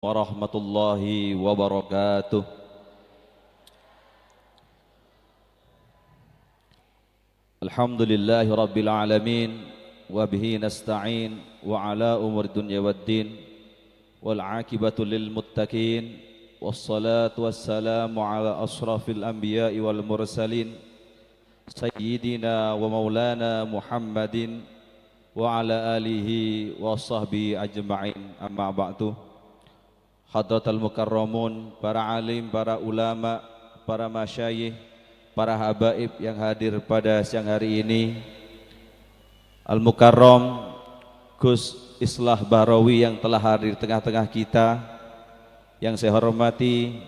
warahmatullahi wabarakatuh. Alhamdulillahi rabbil alamin wa bihi nasta'in wa ala umur dunya waddin wal aqibatu lil muttaqin wassalatu wassalamu ala asrafil anbiya'i wal mursalin sayyidina wa maulana Muhammadin wa ala alihi wa sahbihi ajma'in, amma ba'du. Hadratal mukarramun, para alim, para ulama, para masyayikh, para habaib yang hadir pada siang hari ini. Al-Mukarram Gus Islah Bahrawi yang telah hadir di tengah-tengah kita, yang saya hormati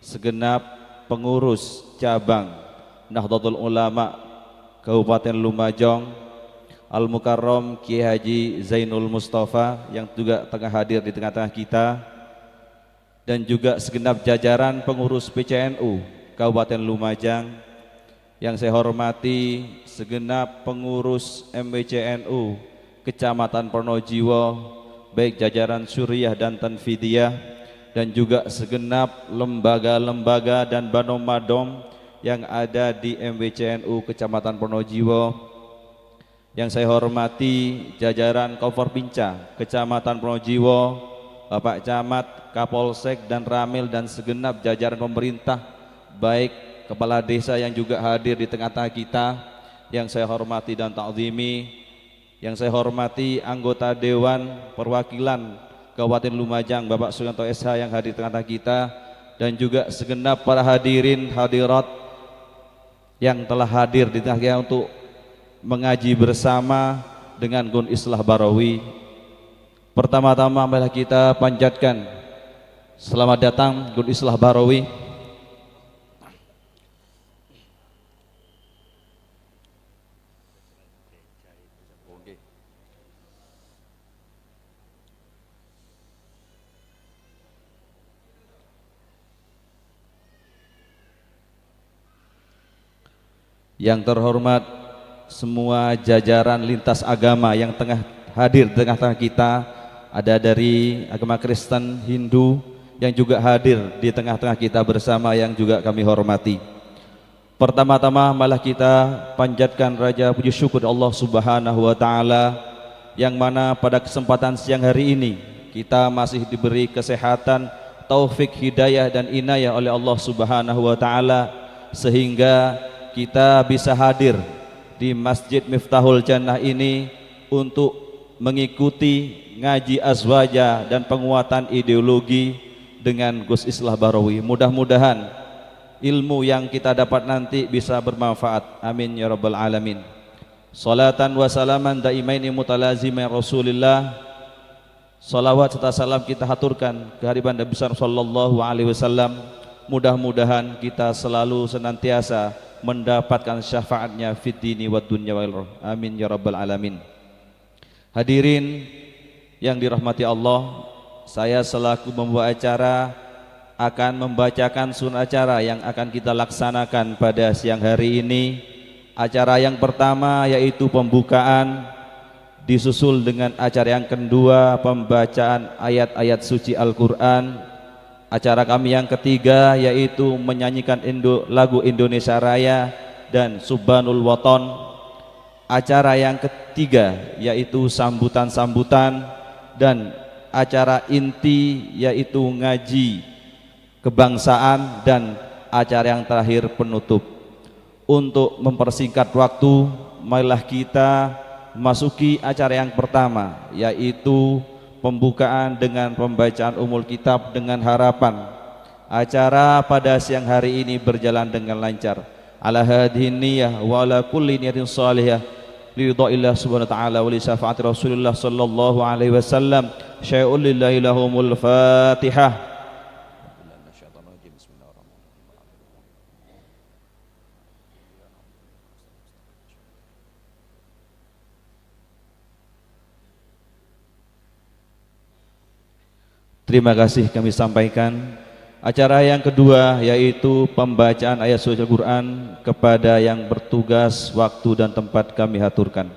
segenap pengurus cabang Nahdlatul Ulama Kabupaten Lumajang, Al-Mukarram Kiai Haji Zainul Mustafa yang juga tengah hadir di tengah-tengah kita, dan juga segenap jajaran pengurus PCNU Kabupaten Lumajang yang saya hormati segenap pengurus MWCNU Kecamatan Pronojiwo, baik jajaran Suriah dan Tanfidiyah, dan juga segenap lembaga-lembaga dan banom-madom yang ada di MWCNU Kecamatan Pronojiwo. Yang saya hormati jajaran Koforpinca Kecamatan Pronojiwo, Bapak Camat, Kapolsek dan Ramil, dan segenap jajaran pemerintah, baik kepala desa yang juga hadir di tengah-tengah kita, yang saya hormati dan ta'zimi. Yang saya hormati anggota Dewan Perwakilan Kabupaten Lumajang, Bapak Suyanto SH yang hadir di tengah-tengah kita, dan juga segenap para hadirin hadirat yang telah hadir di tengah kita untuk mengaji bersama dengan Gun Islah Bahrawi. Pertama-tama marilah kita panjatkan selamat datang Gun Islah Bahrawi. Yang terhormat semua jajaran lintas agama yang tengah hadir di tengah-tengah kita, ada dari agama Kristen, Hindu yang juga hadir di tengah-tengah kita bersama, yang juga kami hormati. Pertama-tama malah kita panjatkan raja puji syukur Allah Subhanahu wa taala, yang mana pada kesempatan siang hari ini kita masih diberi kesehatan, taufik, hidayah dan inayah oleh Allah Subhanahu wa taala, sehingga kita bisa hadir di Masjid Miftahul Jannah ini untuk mengikuti ngaji azwaja dan penguatan ideologi dengan Gus Islah Bahrawi. Mudah-mudahan ilmu yang kita dapat nanti bisa bermanfaat. Amin ya rabbal alamin. Salatan wa salaman daimaini mutalazimai Rasulillah. Salawat serta salam kita haturkan kehadiran Nabi besar sallallahu alaihi wasallam. Mudah-mudahan kita selalu senantiasa mendapatkan syafaatnya fid dini wad dunya wal akhirah. Amin ya rabbal alamin. Hadirin yang dirahmati Allah, saya selaku membawa acara akan membacakan sunat acara yang akan kita laksanakan pada siang hari ini. Acara yang pertama yaitu pembukaan, disusul dengan acara yang kedua pembacaan ayat-ayat suci Al-Quran. Acara kami yang ketiga yaitu menyanyikan lagu Indonesia Raya dan Subhanul Waton. Acara yang ketiga yaitu sambutan-sambutan, dan acara inti yaitu ngaji kebangsaan, dan acara yang terakhir penutup. Untuk mempersingkat waktu, marilah kita masuki acara yang pertama, yaitu pembukaan dengan pembacaan umul kitab, dengan harapan acara pada siang hari ini berjalan dengan lancar. Ala hadhihi niyyah wa ala kulli niyatin salihah liridhaillah subhanahu wa ta'ala wa li syafaati Rasulullah sallallahu alaihi wasallam. Syai'un lillahi lahumul Fatihah. Terima kasih kami sampaikan. Acara yang kedua yaitu pembacaan ayat suci Al-Quran. Kepada yang bertugas, waktu dan tempat kami haturkan.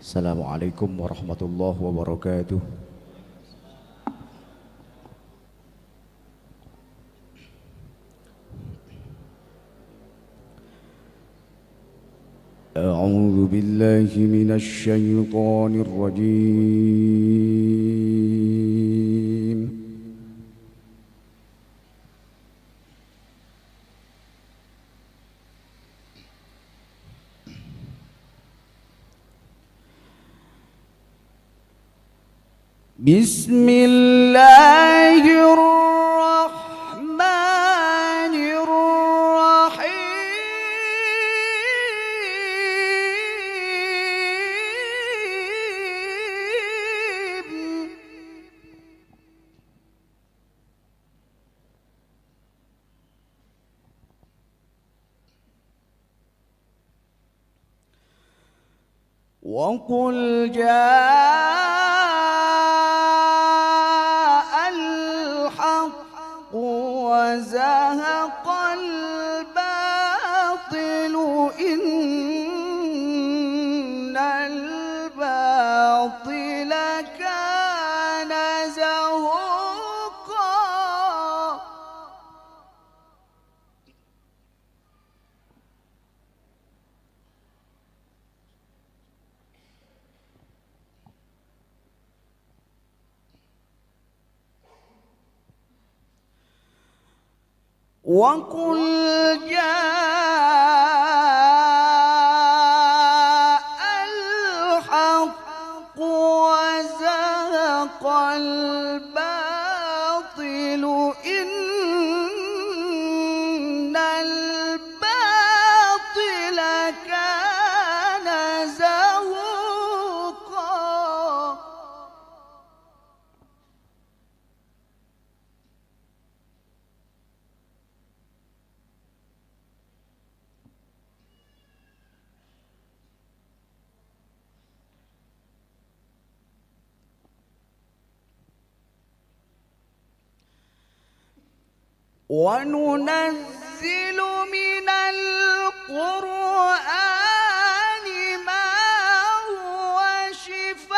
Assalamualaikum warahmatullahi wabarakatuh. أعوذ بالله من الشيطان الرجيم. بسم الله الرحمن الرحيم. وقل جاء الحق وزهق الباطل إن الباطل كان زهوقا. وقل جاء الحق وزهق الباطل إن الباطل كان زهوقا. وننزل من القرآن ما هو شفاء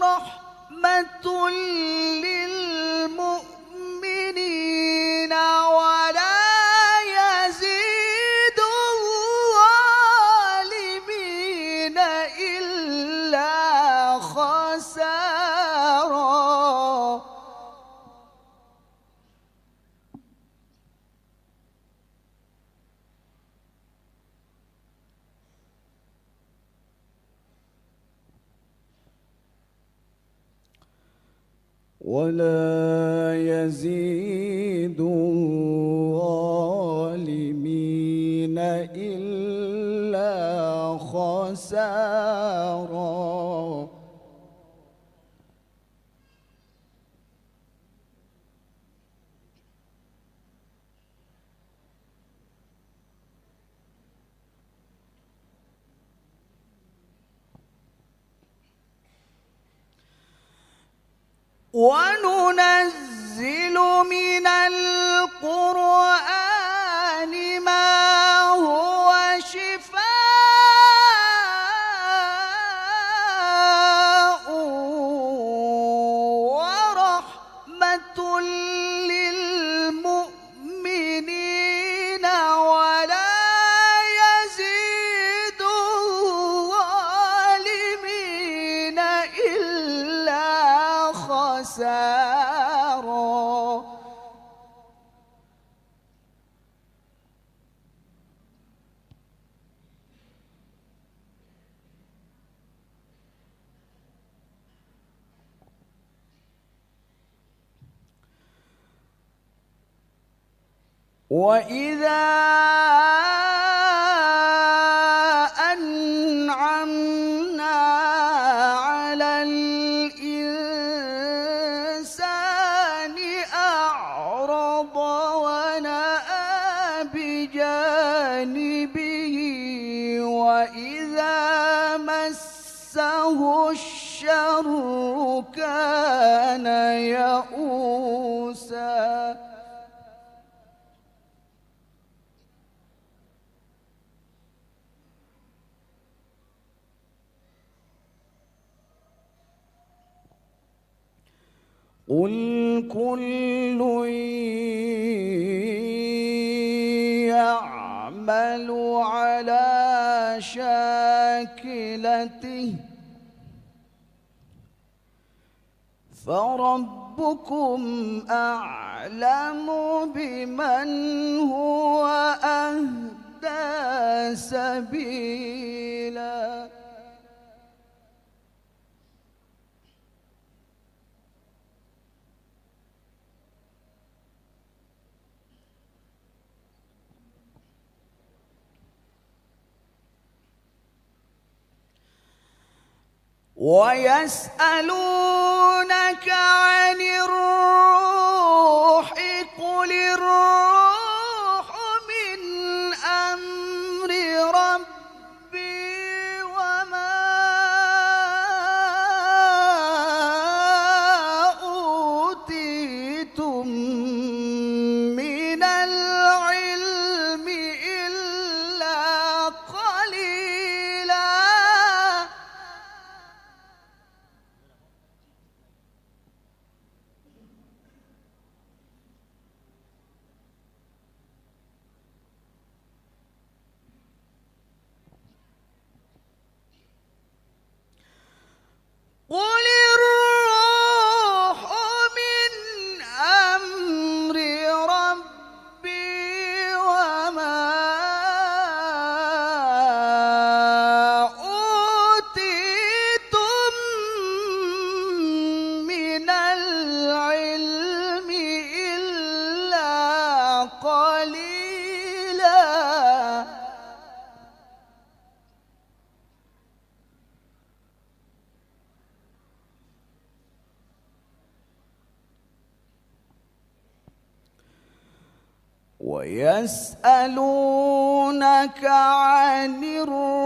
ورحمة للمؤمنين ولا يزيد الظالمين إلا خسارا. ولا يزيد الظالمين إلا خسارا. وننزل من القرآن ما هو شفاء ورحمة للمؤمنين ولا يزيد الظالمين إلا خسارا. وإذا أنعمنا على الإنسان أعرض ونأى بجانبه وإذا مسه الشر كان يئوسا. قل كل يعمل على شاكلته فربكم أعلم بمن هو أهدى سبيلا ويسألونك عن الروح قل الروح من أمر ربي وما أوتيتم من العلم إلا قليلا قل الروح من أمر ربي وما أوتيتم من العلم إلا قليلا ويسألونك عن الروح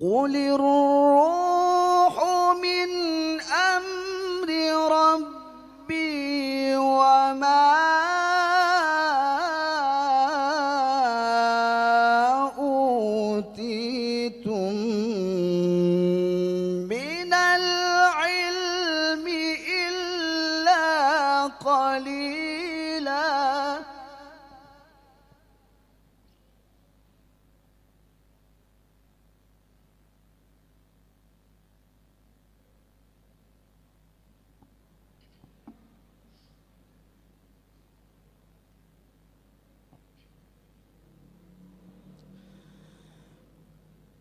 قل الروح من أمر ربي وما أوتيتم من العلم إلا قليلا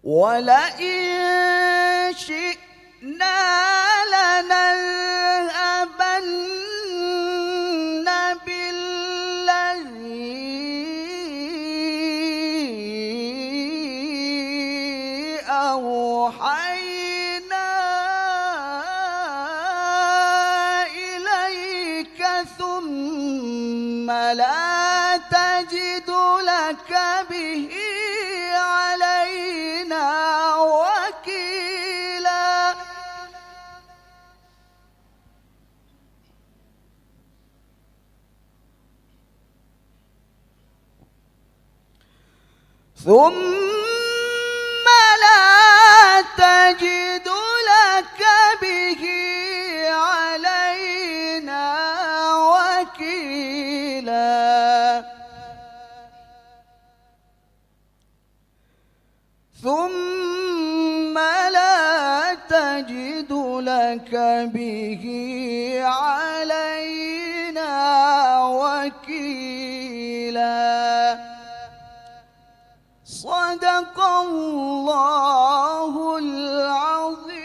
ولئن شئنا لنذهبن بالذي أوحينا إليك ثم لا تجد لك به علينا وكيلا ثم لا تجد لك به علينا وكيلا ثم لا تجد لك به علينا وكيلا صدق الله العظيم.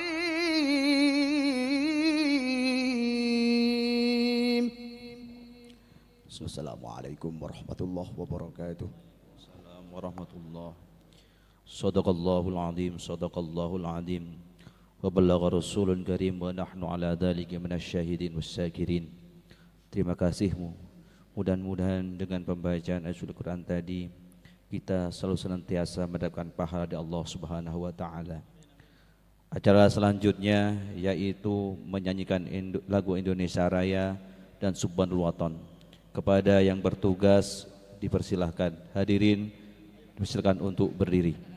Assalamualaikum warahmatullahi wabarakatuh. Assalamualaikum warahmatullahi. Sadaqallahul azim, sadaqallahul azim. Wa ballagha rasulun karim wa nahnu ala dzalika minasyahidin wassakirin. Terima kasihmu. Mudah-mudahan dengan pembacaan Al Quran tadi kita selalu senantiasa mendapatkan pahala dari Allah Subhanahu wa taala. Acara selanjutnya yaitu menyanyikan lagu Indonesia Raya dan Subhanul Waton. Kepada yang bertugas dipersilahkan, hadirin dipersilahkan untuk berdiri.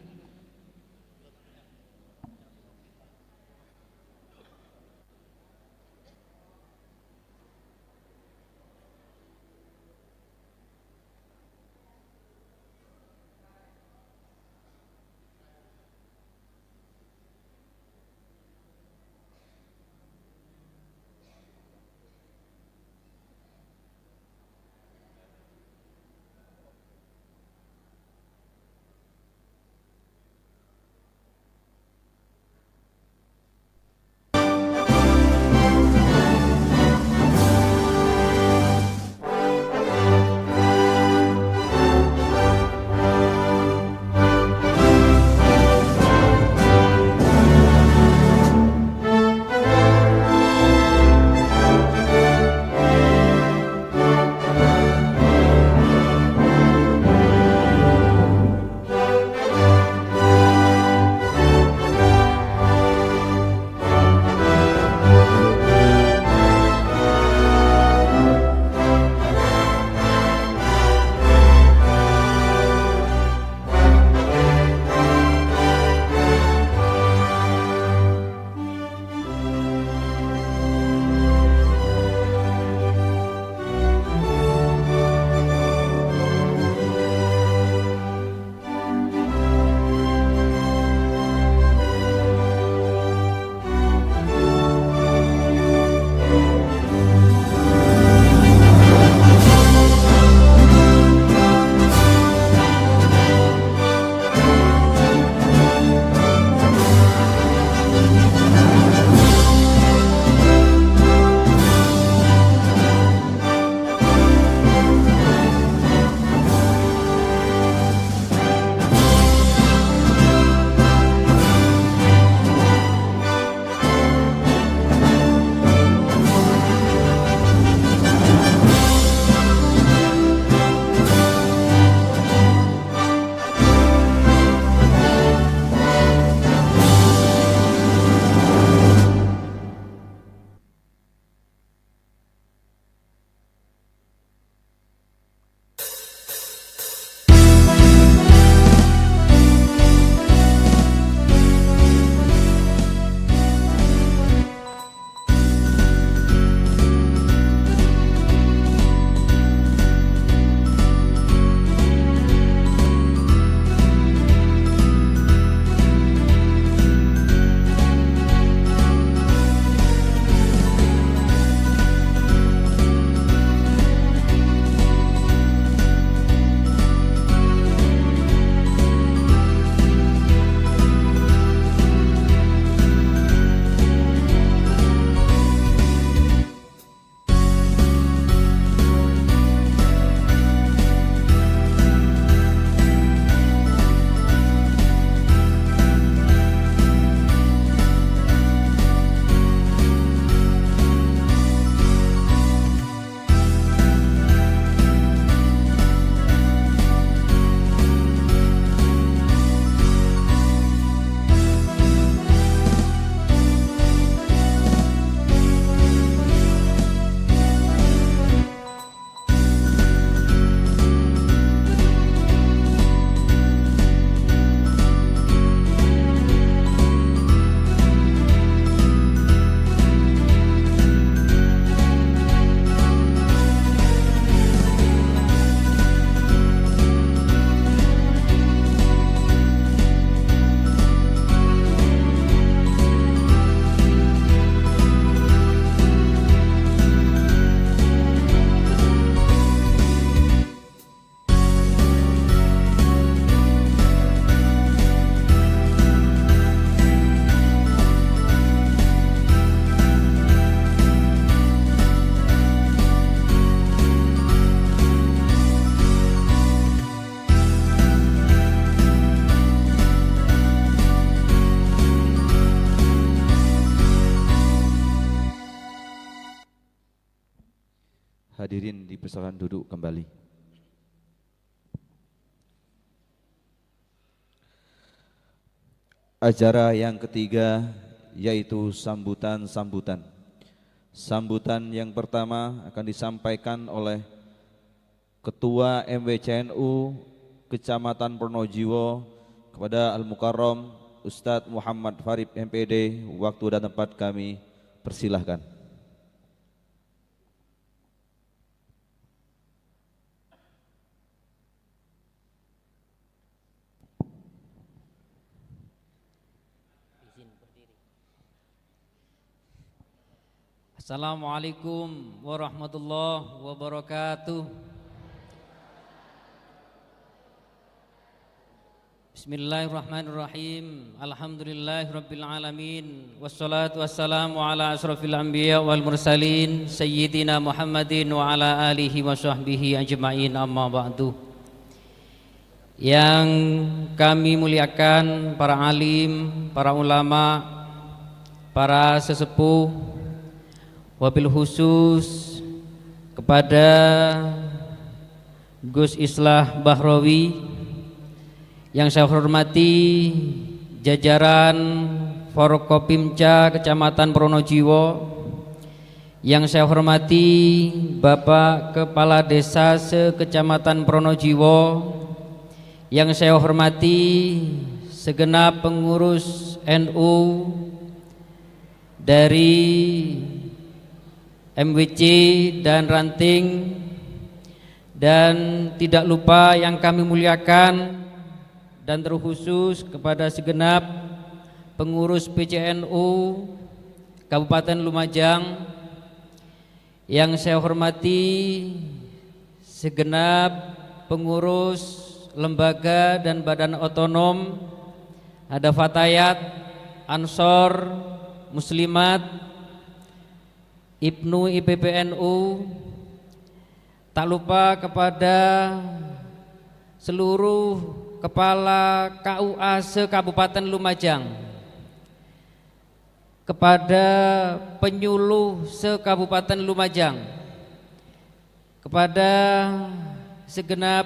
Hadirin dipersilakan duduk kembali. Acara yang ketiga yaitu sambutan-sambutan. Sambutan yang pertama akan disampaikan oleh Ketua MWCNU Kecamatan Pronojiwo kepada Al-Mukarram Ustadz Muhammad Farid MPD. Waktu dan tempat kami persilahkan. Assalamualaikum warahmatullahi wabarakatuh. Bismillahirrahmanirrahim. Alhamdulillahirabbil alamin. Wassalatu wassalamu ala asrofil anbiya wal mursalin sayyidina Muhammadin wa ala alihi wa sahbihi ajma'in, amma ba'du. Yang kami muliakan para alim, para ulama, para sesepuh, wabil khusus kepada Gus Islah Bahrawi yang saya hormati, jajaran Forkopimca Kecamatan Pronojiwo, yang saya hormati Bapak Kepala Desa se-Kecamatan Pronojiwo, yang saya hormati segenap pengurus NU dari MWC dan Ranting, dan tidak lupa yang kami muliakan dan terkhusus kepada segenap pengurus PCNU Kabupaten Lumajang, yang saya hormati segenap pengurus lembaga dan badan otonom, ada Fatayat, Ansor, Muslimat, Ibnu IPPNU, tak lupa kepada seluruh kepala KUA se-Kabupaten Lumajang, kepada penyuluh se-Kabupaten Lumajang, kepada segenap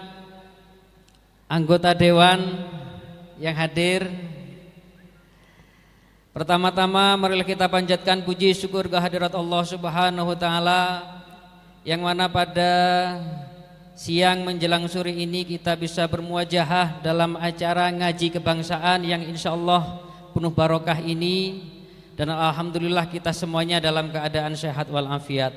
anggota dewan yang hadir. Pertama-tama marilah kita panjatkan puji syukur kehadirat Allah Subhanahu wa taala, yang mana pada siang menjelang sore ini kita bisa bermuajahah dalam acara ngaji kebangsaan yang insyaallah penuh barokah ini, dan alhamdulillah kita semuanya dalam keadaan sehat walafiat.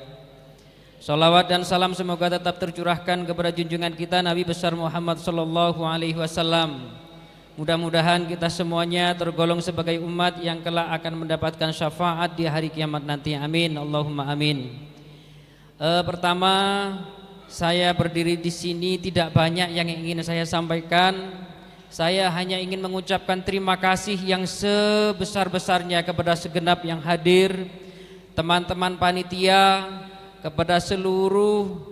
Salawat dan salam semoga tetap tercurahkan kepada junjungan kita Nabi besar Muhammad sallallahu alaihi wasallam. Mudah-mudahan kita semuanya tergolong sebagai umat yang kelak akan mendapatkan syafaat di hari kiamat nanti. Amin, Allahumma amin. Pertama, saya berdiri di sini tidak banyak yang ingin saya sampaikan. Saya hanya ingin mengucapkan terima kasih yang sebesar-besarnya kepada segenap yang hadir, teman-teman panitia, kepada seluruh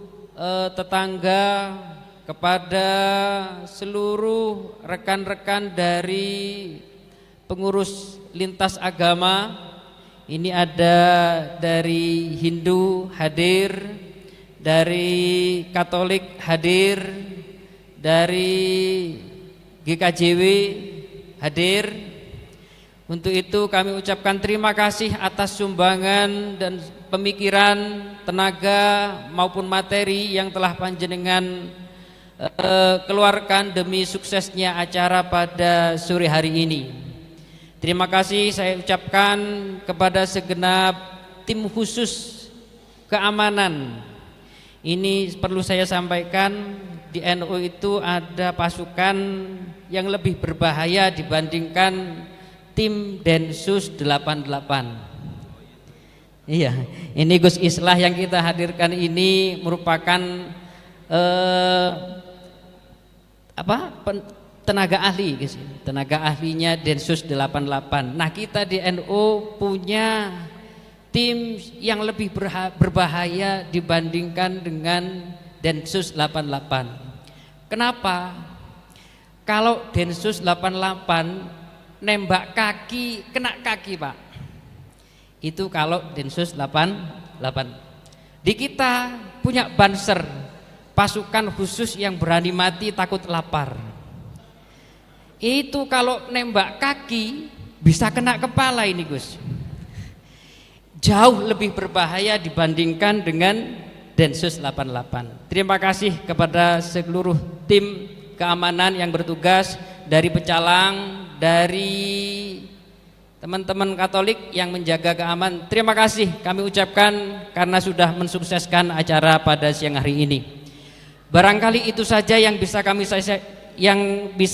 tetangga, kepada seluruh rekan-rekan dari pengurus lintas agama. Ini ada dari Hindu hadir, dari Katolik hadir, dari GKJW hadir. Untuk itu kami ucapkan terima kasih atas sumbangan dan pemikiran, tenaga maupun materi yang telah panjenengan keluarkan demi suksesnya acara pada sore hari ini. Terima kasih saya ucapkan kepada segenap tim khusus keamanan. Ini perlu saya sampaikan, di NU itu ada pasukan yang lebih berbahaya dibandingkan tim Densus 88. Iya, ini Gus Islah yang kita hadirkan ini merupakan tenaga ahli, tenaga ahlinya Densus 88. Nah, kita di NU punya tim yang lebih berbahaya dibandingkan dengan Densus 88. Kenapa? Kalau Densus 88 nembak kaki, kena kaki, Pak. Itu kalau Densus 88. Di kita punya Banser, pasukan khusus yang berani mati takut lapar. Itu kalau nembak kaki bisa kena kepala ini, Gus. jauh lebih berbahaya dibandingkan dengan Densus 88. Terima kasih kepada seluruh tim keamanan yang bertugas dari Pecalang, dari teman-teman Katolik yang menjaga keamanan. Terima kasih kami ucapkan karena sudah mensukseskan acara pada siang hari ini. Barangkali itu saja yang bisa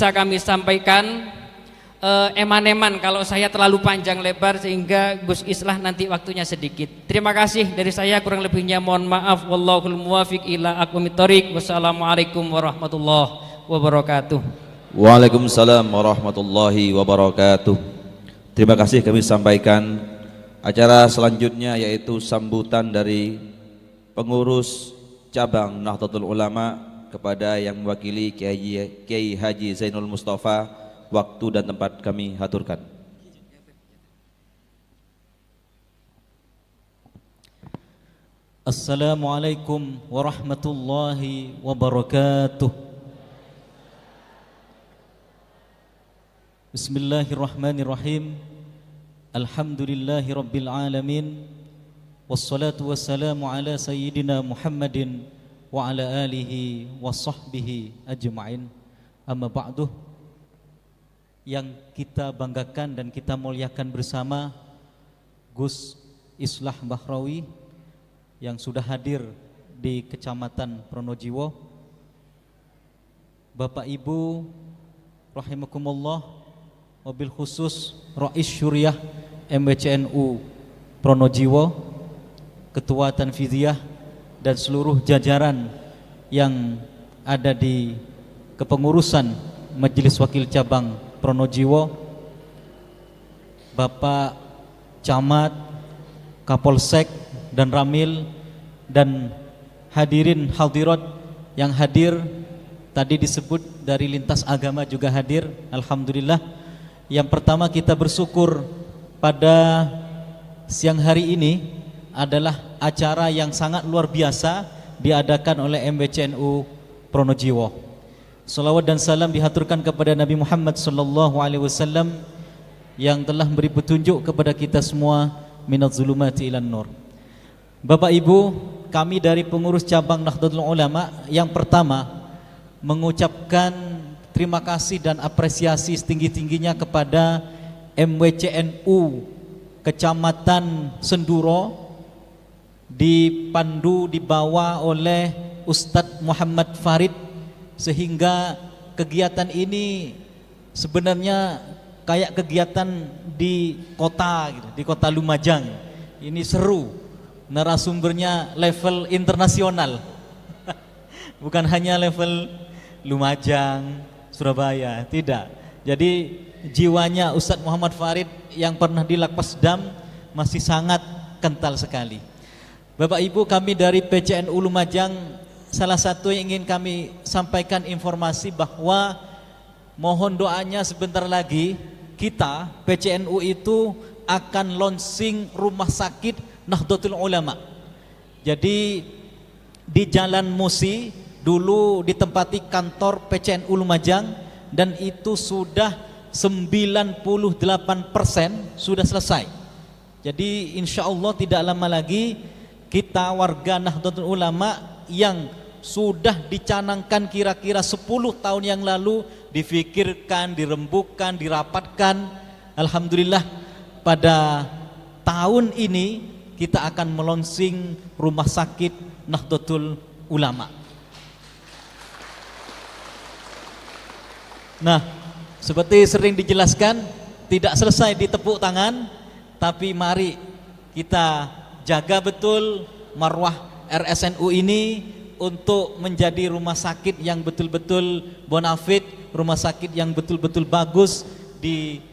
kami sampaikan. Eman-eman kalau saya terlalu panjang lebar sehingga Gus Islah nanti waktunya sedikit. Terima kasih dari saya, kurang lebihnya mohon maaf. Wallahul muwafiq ila aqwamit thoriq. Wassalamualaikum warahmatullahi wabarakatuh. Waalaikumsalam warahmatullahi wabarakatuh. Terima kasih kami sampaikan. Acara selanjutnya yaitu sambutan dari pengurus cabang Nahdlatul Ulama kepada yang mewakili Kiai Haji Zainul Mustafa. Waktu dan tempat kami haturkan. Assalamualaikum warahmatullahi wabarakatuh. Bismillahirrahmanirrahim. Alhamdulillahi rabbil alamin. Wassalatu wassalamu ala sayyidina Muhammadin wa ala alihi wa sahbihi ajma'in. Amma ba'du. Yang kita banggakan dan kita muliakan bersama Gus Islah Bahrawi yang sudah hadir di Kecamatan Pronojiwo, Bapak Ibu rahimakumullah, wabil khusus Rais Syuriah MWCNU Pronojiwo, Ketua Tanfidiyah dan seluruh jajaran yang ada di kepengurusan Majelis Wakil Cabang Pronojiwo, Bapak Camat, Kapolsek dan Ramil, dan hadirin hadirat yang hadir. Tadi disebut dari lintas agama juga hadir. Alhamdulillah. Yang pertama kita bersyukur pada siang hari ini adalah acara yang sangat luar biasa diadakan oleh MWCNU Pronojiwo. Salawat dan salam dihaturkan kepada Nabi Muhammad sallallahu alaihi wasallam yang telah beri petunjuk kepada kita semua minadz zulumati ilan nur. Bapak Ibu, kami dari pengurus cabang Nahdlatul Ulama yang pertama mengucapkan terima kasih dan apresiasi setinggi-tingginya kepada MWCNU Kecamatan Senduro, dipandu dibawa oleh Ustadz Muhammad Farid, sehingga kegiatan ini sebenarnya kayak kegiatan di kota gitu, di kota Lumajang. Ini seru, narasumbernya level internasional. Bukan hanya level Lumajang, Surabaya, tidak. Jadi jiwanya Ustadz Muhammad Farid yang pernah di Lapas Dam masih sangat kental sekali. Bapak Ibu, kami dari PCNU Lumajang, salah satu yang ingin kami sampaikan informasi bahwa mohon doanya sebentar lagi kita PCNU itu akan launching rumah sakit Nahdlatul Ulama. Jadi di Jalan Musi dulu ditempati kantor PCNU Lumajang dan itu sudah 98% sudah selesai. Jadi insya Allah tidak lama lagi kita warga Nahdlatul Ulama yang sudah dicanangkan kira-kira 10 tahun yang lalu, difikirkan, dirembukan, dirapatkan. Alhamdulillah pada tahun ini kita akan melonsing rumah sakit Nahdlatul Ulama. Nah, seperti sering dijelaskan, tidak selesai di tepuk tangan, tapi mari kita jaga betul marwah RSNU ini untuk menjadi rumah sakit yang betul-betul bonafit, rumah sakit yang betul-betul bagus di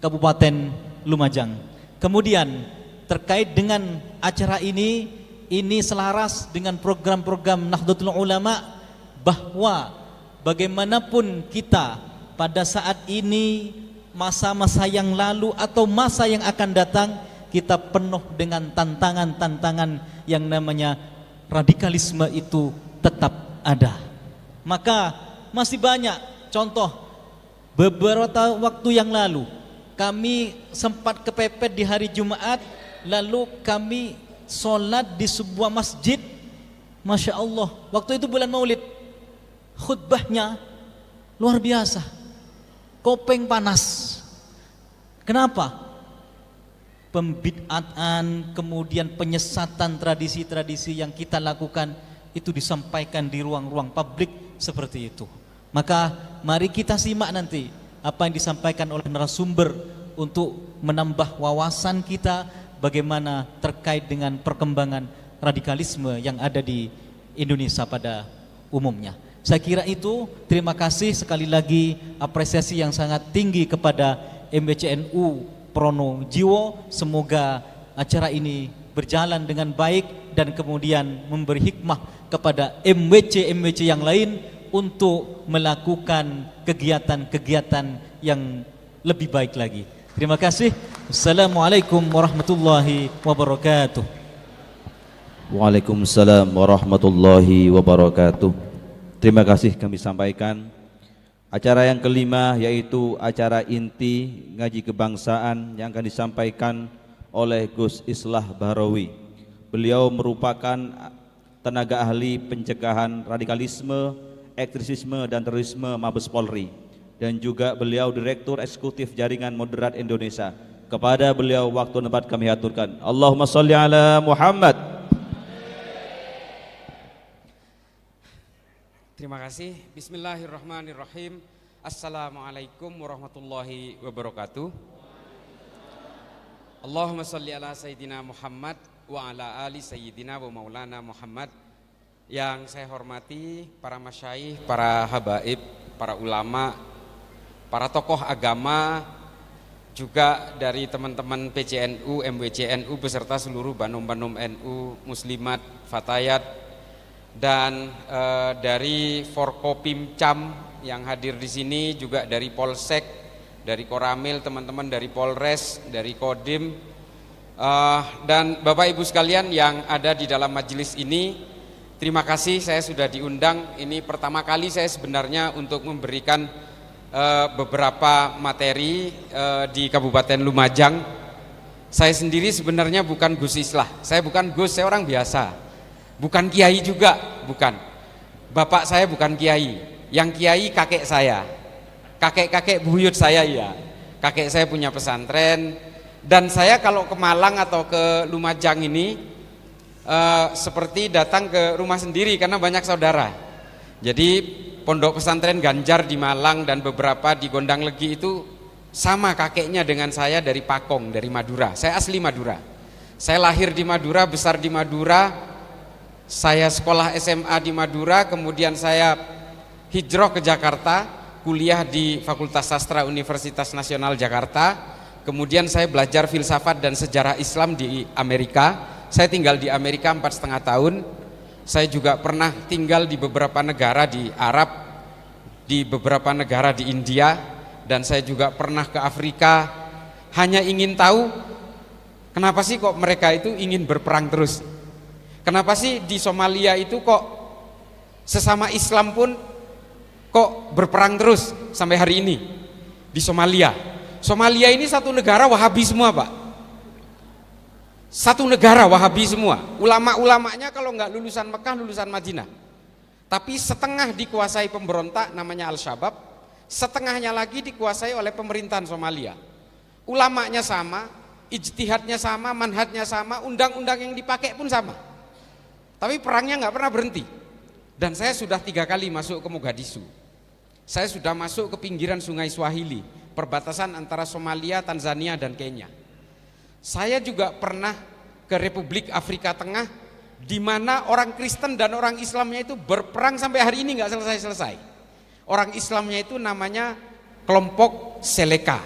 Kabupaten Lumajang. Kemudian terkait dengan acara ini selaras dengan program-program Nahdlatul Ulama, bahwa bagaimanapun kita pada saat ini, masa-masa yang lalu atau masa yang akan datang, kita penuh dengan tantangan-tantangan yang namanya radikalisme itu tetap ada. Maka masih banyak contoh. Beberapa waktu yang lalu kami sempat kepepet di hari Jumat lalu kami sholat di sebuah masjid. Masya Allah, waktu itu bulan Maulid, khutbahnya luar biasa, kopeng panas. Kenapa? Pembid'atan, kemudian penyesatan tradisi-tradisi yang kita lakukan itu disampaikan di ruang-ruang publik seperti itu. Maka mari kita simak nanti apa yang disampaikan oleh narasumber untuk menambah wawasan kita bagaimana terkait dengan perkembangan radikalisme yang ada di Indonesia pada umumnya. Saya kira itu. Terima kasih sekali lagi, apresiasi yang sangat tinggi kepada MWCNU Pronojiwo. Semoga acara ini berjalan dengan baik dan kemudian memberi hikmah kepada MWC yang lain untuk melakukan kegiatan-kegiatan yang lebih baik lagi. Terima kasih. Assalamualaikum warahmatullahi wabarakatuh. Waalaikumsalam warahmatullahi wabarakatuh. Terima kasih kami sampaikan. Acara yang kelima yaitu acara inti ngaji kebangsaan yang akan disampaikan oleh Gus Islah Bahrawi. Beliau merupakan tenaga ahli pencegahan radikalisme, ekstremisme dan terorisme Mabes Polri, dan juga beliau Direktur Eksekutif Jaringan Moderat Indonesia. Kepada beliau waktu dan tempat kami aturkan. Allahumma sholli ala Muhammad. Terima kasih. Bismillahirrahmanirrahim. Assalamualaikum warahmatullahi wabarakatuh. Allahumma salli ala Sayyidina Muhammad wa ala ali Sayyidina wa maulana Muhammad. Yang saya hormati para masyayikh, para habaib, para ulama, para tokoh agama, juga dari teman-teman PCNU, MWCNU beserta seluruh Banom-Banom NU, Muslimat, Fatayat, dan dari Forkopimcam yang hadir di sini, juga dari Polsek, dari Koramil, teman-teman dari Polres, dari Kodim, dan Bapak Ibu sekalian yang ada di dalam majelis ini. Terima kasih, saya sudah diundang. Ini pertama kali saya sebenarnya untuk memberikan beberapa materi di Kabupaten Lumajang. Saya sendiri sebenarnya bukan Gus Islah, saya bukan Gus, saya orang biasa. Bukan kiai juga, bukan. Bapak saya bukan kiai, yang kiai kakek saya, kakek-kakek buyut saya ya. Kakek saya punya pesantren, dan saya kalau ke Malang atau ke Lumajang ini seperti datang ke rumah sendiri karena banyak saudara. Jadi pondok pesantren Ganjar di Malang dan beberapa di Gondang Legi itu sama kakeknya dengan saya, dari Pakong, dari Madura. Saya asli Madura. Saya lahir di Madura, besar di Madura. Saya sekolah SMA di Madura, kemudian saya hijrah ke Jakarta, kuliah di Fakultas Sastra Universitas Nasional Jakarta. Kemudian saya belajar filsafat dan sejarah Islam di Amerika. Saya tinggal di Amerika 4,5 tahun. Saya juga pernah tinggal di beberapa negara di Arab, di beberapa negara di India, dan saya juga pernah ke Afrika. Hanya ingin tahu kenapa sih kok mereka itu ingin berperang terus. Kenapa sih di Somalia itu kok sesama Islam pun kok berperang terus sampai hari ini di Somalia. Somalia ini satu negara Wahabi semua, Pak. Satu negara Wahabi semua. Ulama-ulamanya kalau nggak lulusan Mekah, lulusan Madinah. Tapi setengah dikuasai pemberontak namanya Al-Shabaab, setengahnya lagi dikuasai oleh pemerintahan Somalia. Ulamanya sama, ijtihadnya sama, manhajnya sama, undang-undang yang dipakai pun sama. Tapi perangnya nggak pernah berhenti. Dan saya sudah 3 kali masuk ke Mogadishu. Saya sudah masuk ke pinggiran Sungai Swahili, perbatasan antara Somalia, Tanzania, dan Kenya. Saya juga pernah ke Republik Afrika Tengah, di mana orang Kristen dan orang Islamnya itu berperang sampai hari ini nggak selesai-selesai. Orang Islamnya itu namanya kelompok Seleka,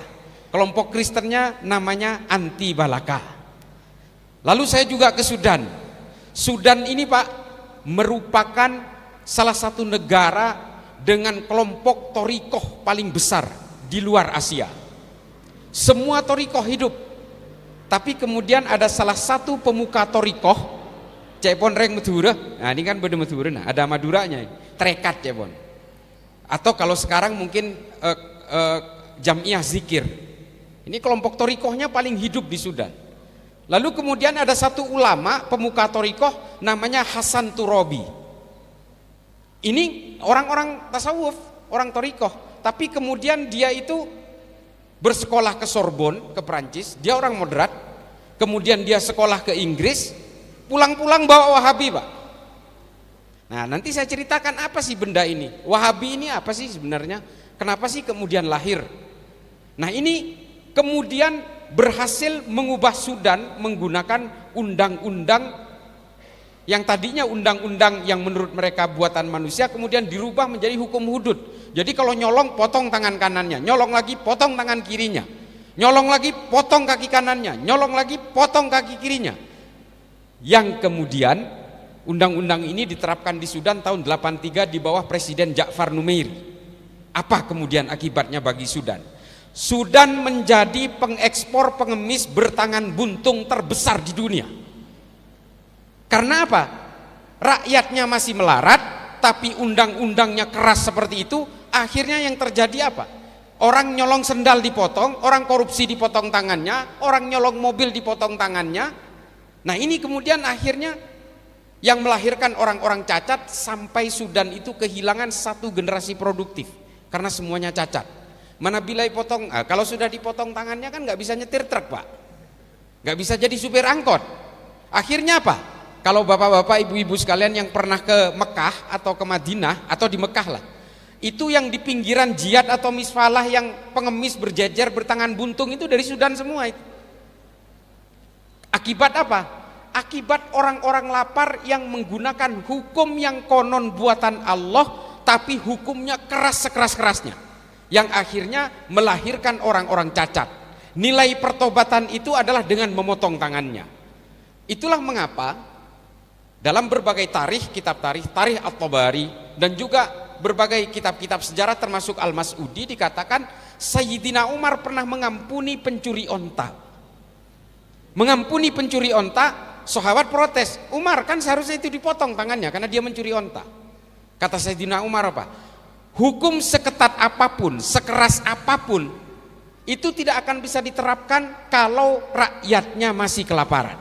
kelompok Kristennya namanya Anti Balaka. Lalu saya juga ke Sudan. Sudan ini, Pak, merupakan salah satu negara dengan kelompok torikoh paling besar di luar Asia. Semua torikoh hidup, tapi kemudian ada salah satu pemuka torikoh, Cepon Reng Madura. Nah ini kan beda Madura, nah, ada Maduranya, Trekat Cepon. Atau kalau sekarang mungkin Jamiah Zikir. Ini kelompok torikohnya paling hidup di Sudan. Lalu kemudian ada satu ulama pemuka thariqah namanya Hasan Turabi. Ini orang-orang tasawuf, orang thariqah, tapi kemudian dia itu bersekolah ke Sorbonne, ke Perancis. Dia orang moderat. Kemudian dia sekolah ke Inggris, pulang-pulang bawa Wahabi, Pak. Nah, nanti saya ceritakan apa sih benda ini. Wahabi ini apa sih sebenarnya? Kenapa sih kemudian lahir? Nah, ini kemudian berhasil mengubah Sudan menggunakan undang-undang yang tadinya undang-undang yang menurut mereka buatan manusia, kemudian dirubah menjadi hukum hudud. Jadi kalau nyolong, potong tangan kanannya, nyolong lagi, potong tangan kirinya, nyolong lagi, potong kaki kanannya, nyolong lagi, potong kaki kirinya. Yang kemudian undang-undang ini diterapkan di Sudan tahun 83 di bawah Presiden Ja'far Numeiri. Apa kemudian akibatnya bagi Sudan? Sudan menjadi pengekspor pengemis bertangan buntung terbesar di dunia. Karena apa? Rakyatnya masih melarat, tapi undang-undangnya keras seperti itu. Akhirnya yang terjadi apa? Orang nyolong sendal dipotong, orang korupsi dipotong tangannya, orang nyolong mobil dipotong tangannya. Nah, ini kemudian akhirnya yang melahirkan orang-orang cacat sampai Sudan itu kehilangan satu generasi produktif karena semuanya cacat. Mana bila dipotong, kalau sudah dipotong tangannya kan nggak bisa nyetir truk, Pak, nggak bisa jadi supir angkot. Akhirnya apa? Kalau bapak-bapak, ibu-ibu sekalian yang pernah ke Mekah atau ke Madinah atau di Mekah lah, itu yang di pinggiran jihad atau misfalah yang pengemis berjejer bertangan buntung itu dari Sudan semua itu. Akibat apa? Akibat orang-orang lapar yang menggunakan hukum yang konon buatan Allah, tapi hukumnya keras sekeras-kerasnya, yang akhirnya melahirkan orang-orang cacat. Nilai pertobatan itu adalah dengan memotong tangannya. Itulah mengapa dalam berbagai tarikh, kitab tarikh At-Tabari dan juga berbagai kitab-kitab sejarah termasuk Al-Mas'udi dikatakan Sayyidina Umar pernah mengampuni pencuri onta. Mengampuni pencuri onta, sahabat protes, Umar kan seharusnya itu dipotong tangannya karena dia mencuri onta. Kata Sayyidina Umar apa? Hukum seketat apapun, sekeras apapun, itu tidak akan bisa diterapkan kalau rakyatnya masih kelaparan.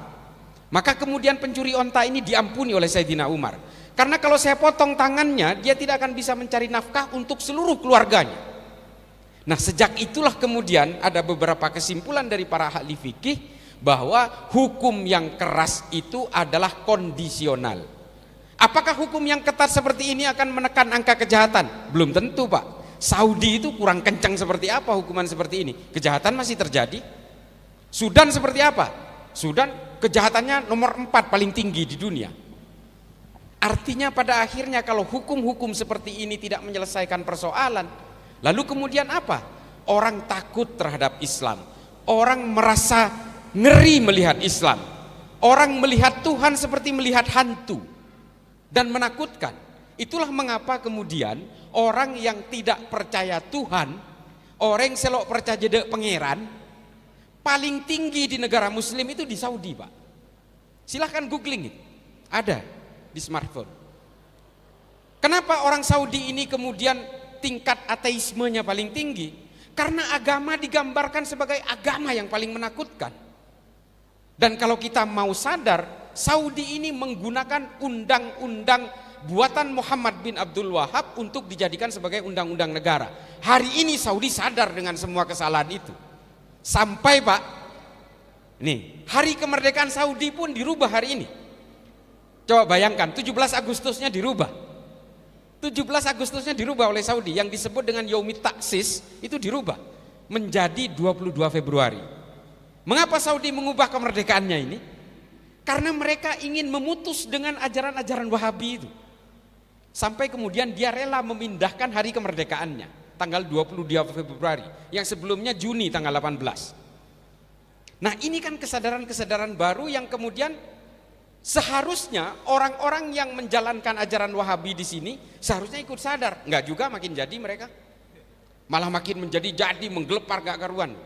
Maka kemudian pencuri onta ini diampuni oleh Sayyidina Umar. Karena kalau saya potong tangannya, dia tidak akan bisa mencari nafkah untuk seluruh keluarganya. Nah, sejak itulah kemudian ada beberapa kesimpulan dari para ahli fikih bahwa hukum yang keras itu adalah kondisional. Apakah hukum yang ketat seperti ini akan menekan angka kejahatan? Belum tentu, Pak. Saudi itu kurang kencang seperti apa hukuman seperti ini? Kejahatan masih terjadi. Sudan seperti apa? Sudan kejahatannya nomor 4 paling tinggi di dunia. Artinya pada akhirnya kalau hukum-hukum seperti ini tidak menyelesaikan persoalan, lalu kemudian apa? Orang takut terhadap Islam. Orang merasa ngeri melihat Islam. Orang melihat Tuhan seperti melihat hantu dan menakutkan. Itulah mengapa kemudian orang yang tidak percaya Tuhan, orang yang selok percaya jeda pangeran, paling tinggi di negara muslim itu di Saudi, Pak. Silahkan googling itu, ada di smartphone. Kenapa orang Saudi ini kemudian tingkat ateismenya paling tinggi? Karena agama digambarkan sebagai agama yang paling menakutkan. Dan kalau kita mau sadar, Saudi ini menggunakan undang-undang buatan Muhammad bin Abdul Wahab untuk dijadikan sebagai undang-undang negara. Hari ini Saudi sadar dengan semua kesalahan itu. Sampai, Pak, nih, hari kemerdekaan Saudi pun dirubah hari ini. Coba bayangkan, 17 Agustusnya dirubah. 17 Agustusnya dirubah oleh Saudi, yang disebut dengan Yaumit Taksis itu dirubah menjadi 22 Februari. Mengapa Saudi mengubah kemerdekaannya ini? Karena mereka ingin memutus dengan ajaran-ajaran Wahabi itu. Sampai kemudian dia rela memindahkan hari kemerdekaannya tanggal 22 Februari, yang sebelumnya Juni tanggal 18. Nah, ini kan kesadaran-kesadaran baru yang kemudian seharusnya orang-orang yang menjalankan ajaran Wahabi di sini seharusnya ikut sadar. Enggak juga, makin jadi mereka. Malah makin menjadi menggelepar gak karuan.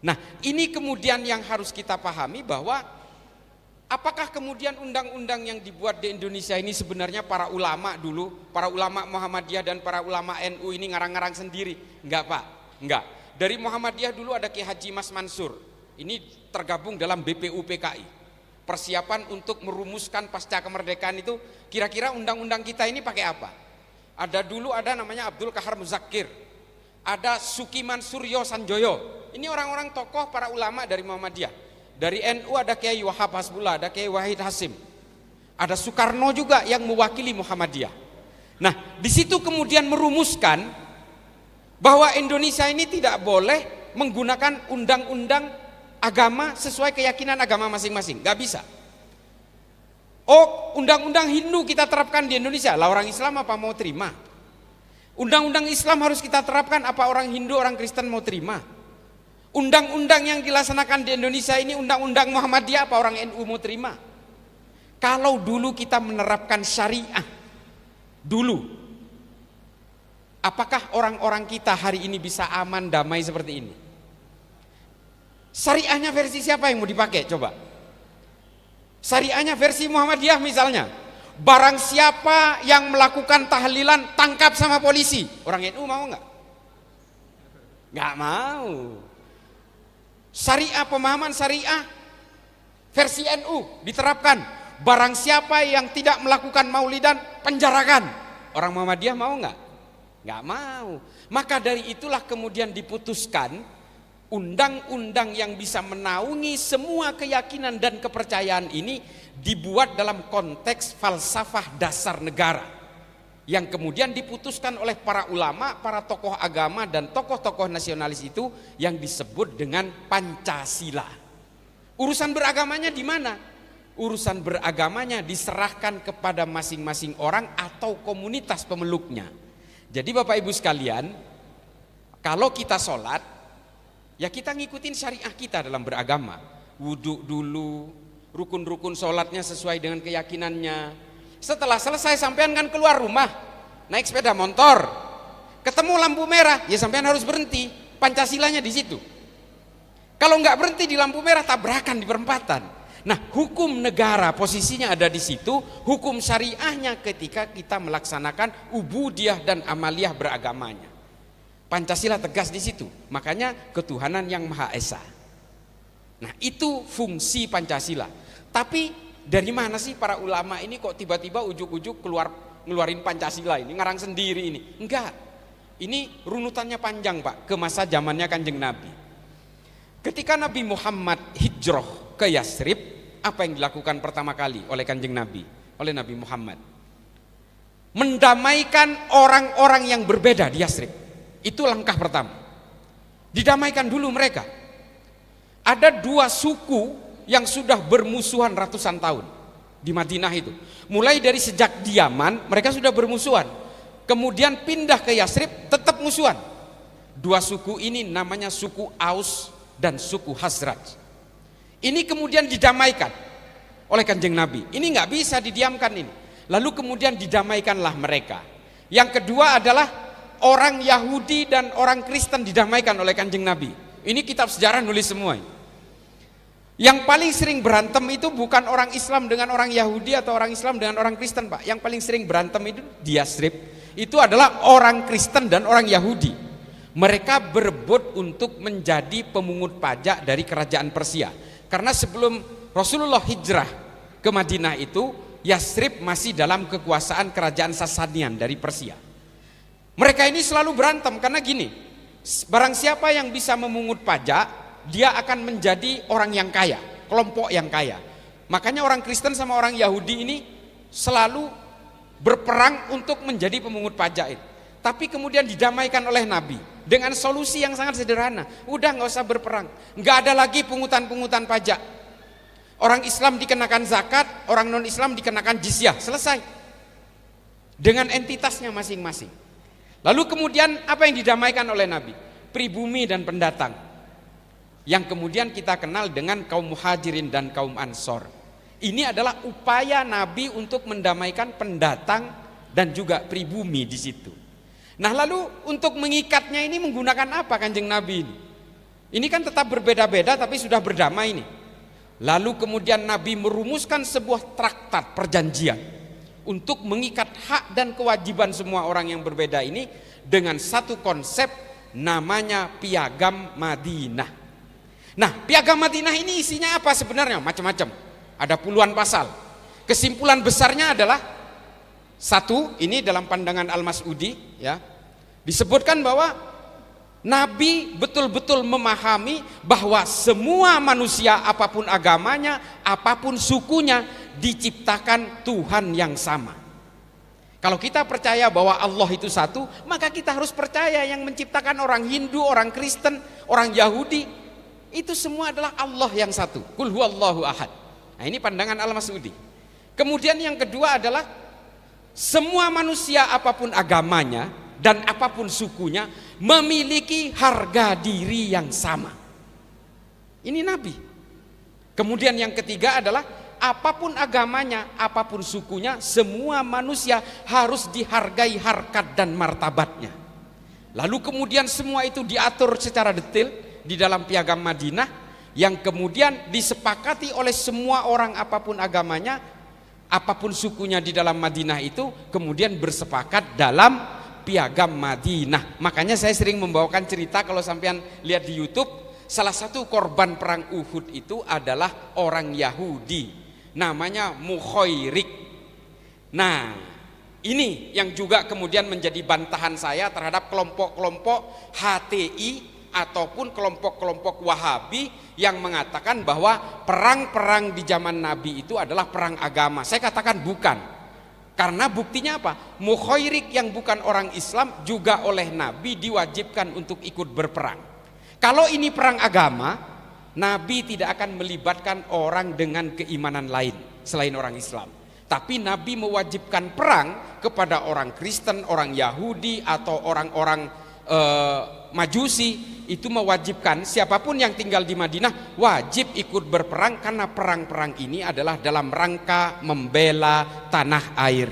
Nah, ini kemudian yang harus kita pahami bahwa apakah kemudian undang-undang yang dibuat di Indonesia ini sebenarnya para ulama dulu, para ulama Muhammadiyah dan para ulama NU ini ngarang-ngarang sendiri? Enggak, Pak, enggak. Dari Muhammadiyah dulu ada Ki Haji Mas Mansur, Ini tergabung dalam BPUPKI. Persiapan untuk merumuskan pasca kemerdekaan itu, kira-kira undang-undang kita ini pakai apa? Ada namanya Abdul Kahar Muzakir, ada Sukiman Suryo Sanjoyo. Ini orang-orang tokoh para ulama dari Muhammadiyah. Dari NU ada Kiai Wahab Hasbullah, ada Kiai Wahid Hasim. Ada Soekarno juga yang mewakili Muhammadiyah. Nah, di situ kemudian merumuskan bahwa Indonesia ini tidak boleh menggunakan undang-undang agama sesuai keyakinan agama masing-masing, nggak bisa. Oh, undang-undang Hindu kita terapkan di Indonesia, lah orang Islam apa mau terima? Undang-undang Islam harus kita terapkan, apa orang Hindu, orang Kristen mau terima? Undang-undang yang dilaksanakan di Indonesia ini undang-undang Muhammadiyah, apa orang NU mau terima? Kalau dulu kita menerapkan syariah dulu, apakah orang-orang kita hari ini bisa aman damai seperti ini? Syariahnya versi siapa yang mau dipakai? Coba. Syariahnya versi Muhammadiyah misalnya. Barang siapa yang melakukan tahlilan tangkap sama polisi. Orang NU mau nggak? Nggak mau. Syariah, pemahaman syariah versi NU diterapkan. Barang siapa yang tidak melakukan maulidan penjarakan. Orang Muhammadiyah mau nggak? Nggak mau. Maka dari itulah kemudian diputuskan undang-undang yang bisa menaungi semua keyakinan dan kepercayaan ini dibuat dalam konteks falsafah dasar negara yang kemudian diputuskan oleh para ulama, para tokoh agama dan tokoh-tokoh nasionalis itu yang disebut dengan Pancasila. Urusan beragamanya di mana? Urusan beragamanya diserahkan kepada masing-masing orang atau komunitas pemeluknya. Jadi Bapak Ibu sekalian, kalau kita sholat, ya kita ngikutin syariah kita dalam beragama. Wudhu dulu, rukun-rukun sholatnya sesuai dengan keyakinannya. Setelah selesai sampean kan keluar rumah, naik sepeda motor, ketemu lampu merah, ya sampean harus berhenti. Pancasilanya di situ. Kalau nggak berhenti di lampu merah, tabrakan di perempatan. Nah, hukum negara posisinya ada di situ, hukum syariahnya ketika kita melaksanakan ubudiyah dan amaliyah beragamanya. Pancasila tegas di situ, makanya ketuhanan yang Maha Esa. Nah, itu fungsi Pancasila. Tapi dari mana sih para ulama ini kok tiba-tiba ujuk-ujuk ngeluarin Pancasila ini, ngarang sendiri ini? Enggak. Ini runutannya panjang, Pak, ke masa zamannya Kanjeng Nabi. Ketika Nabi Muhammad hijrah ke Yasrib, apa yang dilakukan pertama kali oleh Kanjeng Nabi, oleh Nabi Muhammad? Mendamaikan orang-orang yang berbeda di Yasrib. Itu langkah pertama. Didamaikan dulu mereka. Ada dua suku yang sudah bermusuhan ratusan tahun di Madinah itu. Mulai dari sejak di Yaman mereka sudah bermusuhan. Kemudian pindah ke Yasrib tetap musuhan. Dua suku ini namanya suku Aus dan suku Khazraj. Ini kemudian didamaikan oleh Kanjeng Nabi. Ini nggak bisa didiamkan ini. Lalu kemudian didamaikanlah mereka. Yang kedua adalah orang Yahudi dan orang Kristen didamaikan oleh Kanjeng Nabi. Ini kitab sejarah nulis semua. Yang paling sering berantem itu bukan orang Islam dengan orang Yahudi atau orang Islam dengan orang Kristen, Pak. Yang paling sering berantem itu di Yasrib itu adalah orang Kristen dan orang Yahudi. Mereka berebut untuk menjadi pemungut pajak dari kerajaan Persia. Karena sebelum Rasulullah hijrah ke Madinah itu, Yasrib masih dalam kekuasaan kerajaan Sasanian dari Persia. Mereka ini selalu berantem karena gini, barang siapa yang bisa memungut pajak, dia akan menjadi orang yang kaya, kelompok yang kaya. Makanya orang Kristen sama orang Yahudi ini selalu berperang untuk menjadi pemungut pajak itu. Tapi kemudian didamaikan oleh Nabi dengan solusi yang sangat sederhana. Udah nggak usah berperang, nggak ada lagi pungutan-pungutan pajak. Orang Islam dikenakan zakat, orang non Islam dikenakan jizyah, selesai. Dengan entitasnya masing-masing. Lalu kemudian apa yang didamaikan oleh Nabi? Pribumi dan pendatang. Yang kemudian kita kenal dengan kaum muhajirin dan kaum ansor. Ini adalah upaya Nabi untuk mendamaikan pendatang dan juga pribumi di situ. Nah, lalu untuk mengikatnya ini menggunakan apa Kanjeng Nabi ini? Ini kan tetap berbeda-beda tapi sudah berdamai ini. Lalu kemudian Nabi merumuskan sebuah traktat perjanjian untuk mengikat hak dan kewajiban semua orang yang berbeda ini dengan satu konsep namanya Piagam Madinah. Nah, Piagam Madinah ini isinya apa sebenarnya? Macam-macam. Ada puluhan pasal. Kesimpulan besarnya adalah satu, ini dalam pandangan Al-Mas'udi ya. Disebutkan bahwa Nabi betul-betul memahami bahwa semua manusia apapun agamanya, apapun sukunya diciptakan Tuhan yang sama. Kalau kita percaya bahwa Allah itu satu, maka kita harus percaya yang menciptakan orang Hindu, orang Kristen, orang Yahudi, itu semua adalah Allah yang satu. Qul huwallahu ahad. Nah, ini pandangan Al-Mas'udi. Kemudian yang kedua adalah semua manusia apapun agamanya dan apapun sukunya memiliki harga diri yang sama. Ini Nabi. Kemudian yang ketiga adalah apapun agamanya, apapun sukunya, semua manusia harus dihargai harkat dan martabatnya. Lalu kemudian semua itu diatur secara detail di dalam Piagam Madinah yang kemudian disepakati oleh semua orang apapun agamanya, apapun sukunya di dalam Madinah itu kemudian bersepakat dalam Piagam Madinah. Makanya saya sering membawakan cerita kalau sampean lihat di YouTube, salah satu korban perang Uhud itu adalah orang Yahudi, namanya Mukhairik. Nah, ini yang juga kemudian menjadi bantahan saya terhadap kelompok-kelompok HTI ataupun kelompok-kelompok Wahabi yang mengatakan bahwa perang-perang di zaman Nabi itu adalah perang agama. Saya katakan bukan. Karena buktinya apa? Mukhairik yang bukan orang Islam juga oleh Nabi diwajibkan untuk ikut berperang. Kalau ini perang agama, Nabi tidak akan melibatkan orang dengan keimanan lain selain orang Islam. Tapi Nabi mewajibkan perang kepada orang Kristen, orang Yahudi atau orang-orang Majusi. Itu mewajibkan siapapun yang tinggal di Madinah wajib ikut berperang, karena perang-perang ini adalah dalam rangka membela tanah air.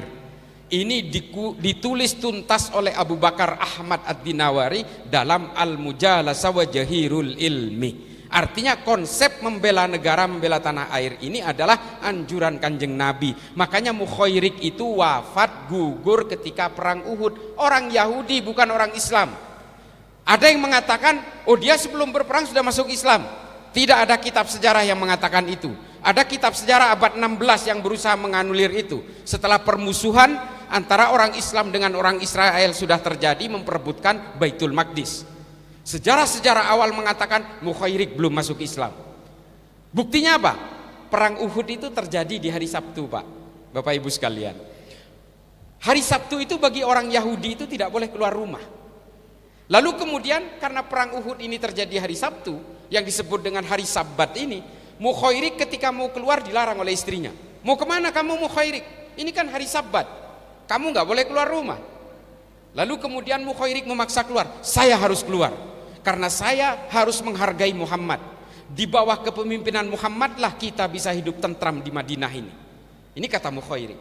Ini ditulis tuntas oleh Abu Bakar Ahmad Ad-Dinawari dalam Al-Mujalasa wa Jahirul Ilmi. Artinya konsep membela negara, membela tanah air ini adalah anjuran Kanjeng Nabi. Makanya Mukhairik itu wafat gugur ketika perang Uhud. Orang Yahudi bukan orang Islam. Ada yang mengatakan, oh dia sebelum berperang sudah masuk Islam. Tidak ada kitab sejarah yang mengatakan itu. Ada kitab sejarah abad 16 yang berusaha menganulir itu. Setelah permusuhan antara orang Islam dengan orang Israel sudah terjadi memperebutkan Baitul Maqdis. Sejarah-sejarah awal mengatakan Mukhairik belum masuk Islam. Buktinya apa? Perang Uhud itu terjadi di hari Sabtu, Pak, Bapak Ibu sekalian. Hari Sabtu itu bagi orang Yahudi itu tidak boleh keluar rumah. Lalu kemudian karena perang Uhud ini terjadi hari Sabtu yang disebut dengan hari Sabat ini, Mukhairik ketika mau keluar dilarang oleh istrinya. Mau kemana kamu Mukhairik? Ini kan hari Sabat, kamu nggak boleh keluar rumah. Lalu kemudian Mukhairik memaksa keluar. Saya harus keluar karena saya harus menghargai Muhammad. Di bawah kepemimpinan Muhammadlah kita bisa hidup tentram di Madinah ini. Ini kata Mukhairik.